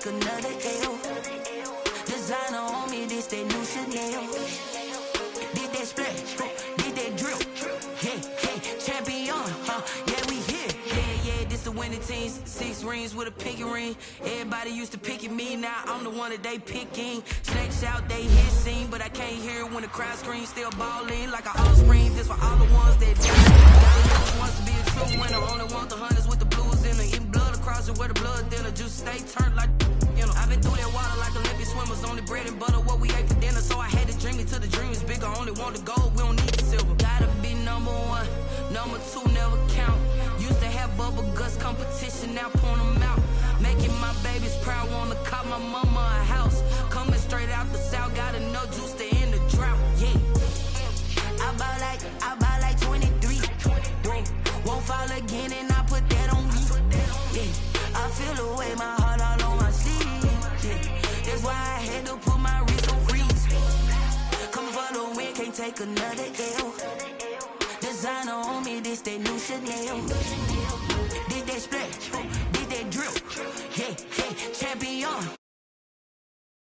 S6: Another L. Designer on me, this that new Chanel. Did that splash, did that drip. Hey, champion, yeah, we here. Yeah, this the winning teams. 6 rings with a pinky ring. Everybody used to picking me, now I'm the one that they picking. Snakes out, they hit scene, but I can't hear it when the crowd screams. Still balling like an offspring. This for all the ones that gotta wants to be a true winner. Only want the hunters with the blues in the eating blood across it where the blood dinner. Juice stay turned like. I've been through that water like Olympic swimmers. Only bread and butter, what we ate for dinner. So I had to dream it till the dream is bigger. Only want the gold, we don't need the silver. Gotta be number 1, number 2 never count. Used to have bubble guts competition, now point them out. Making my babies proud, wanna call my mama a house. Coming straight out the south, gotta know juice to end the drought. Yeah, I buy like 23. Won't fall again, and I put that on. take another L. Designer on me, this that new Chanel. Did that splash, did that drip, yeah, yeah, champion.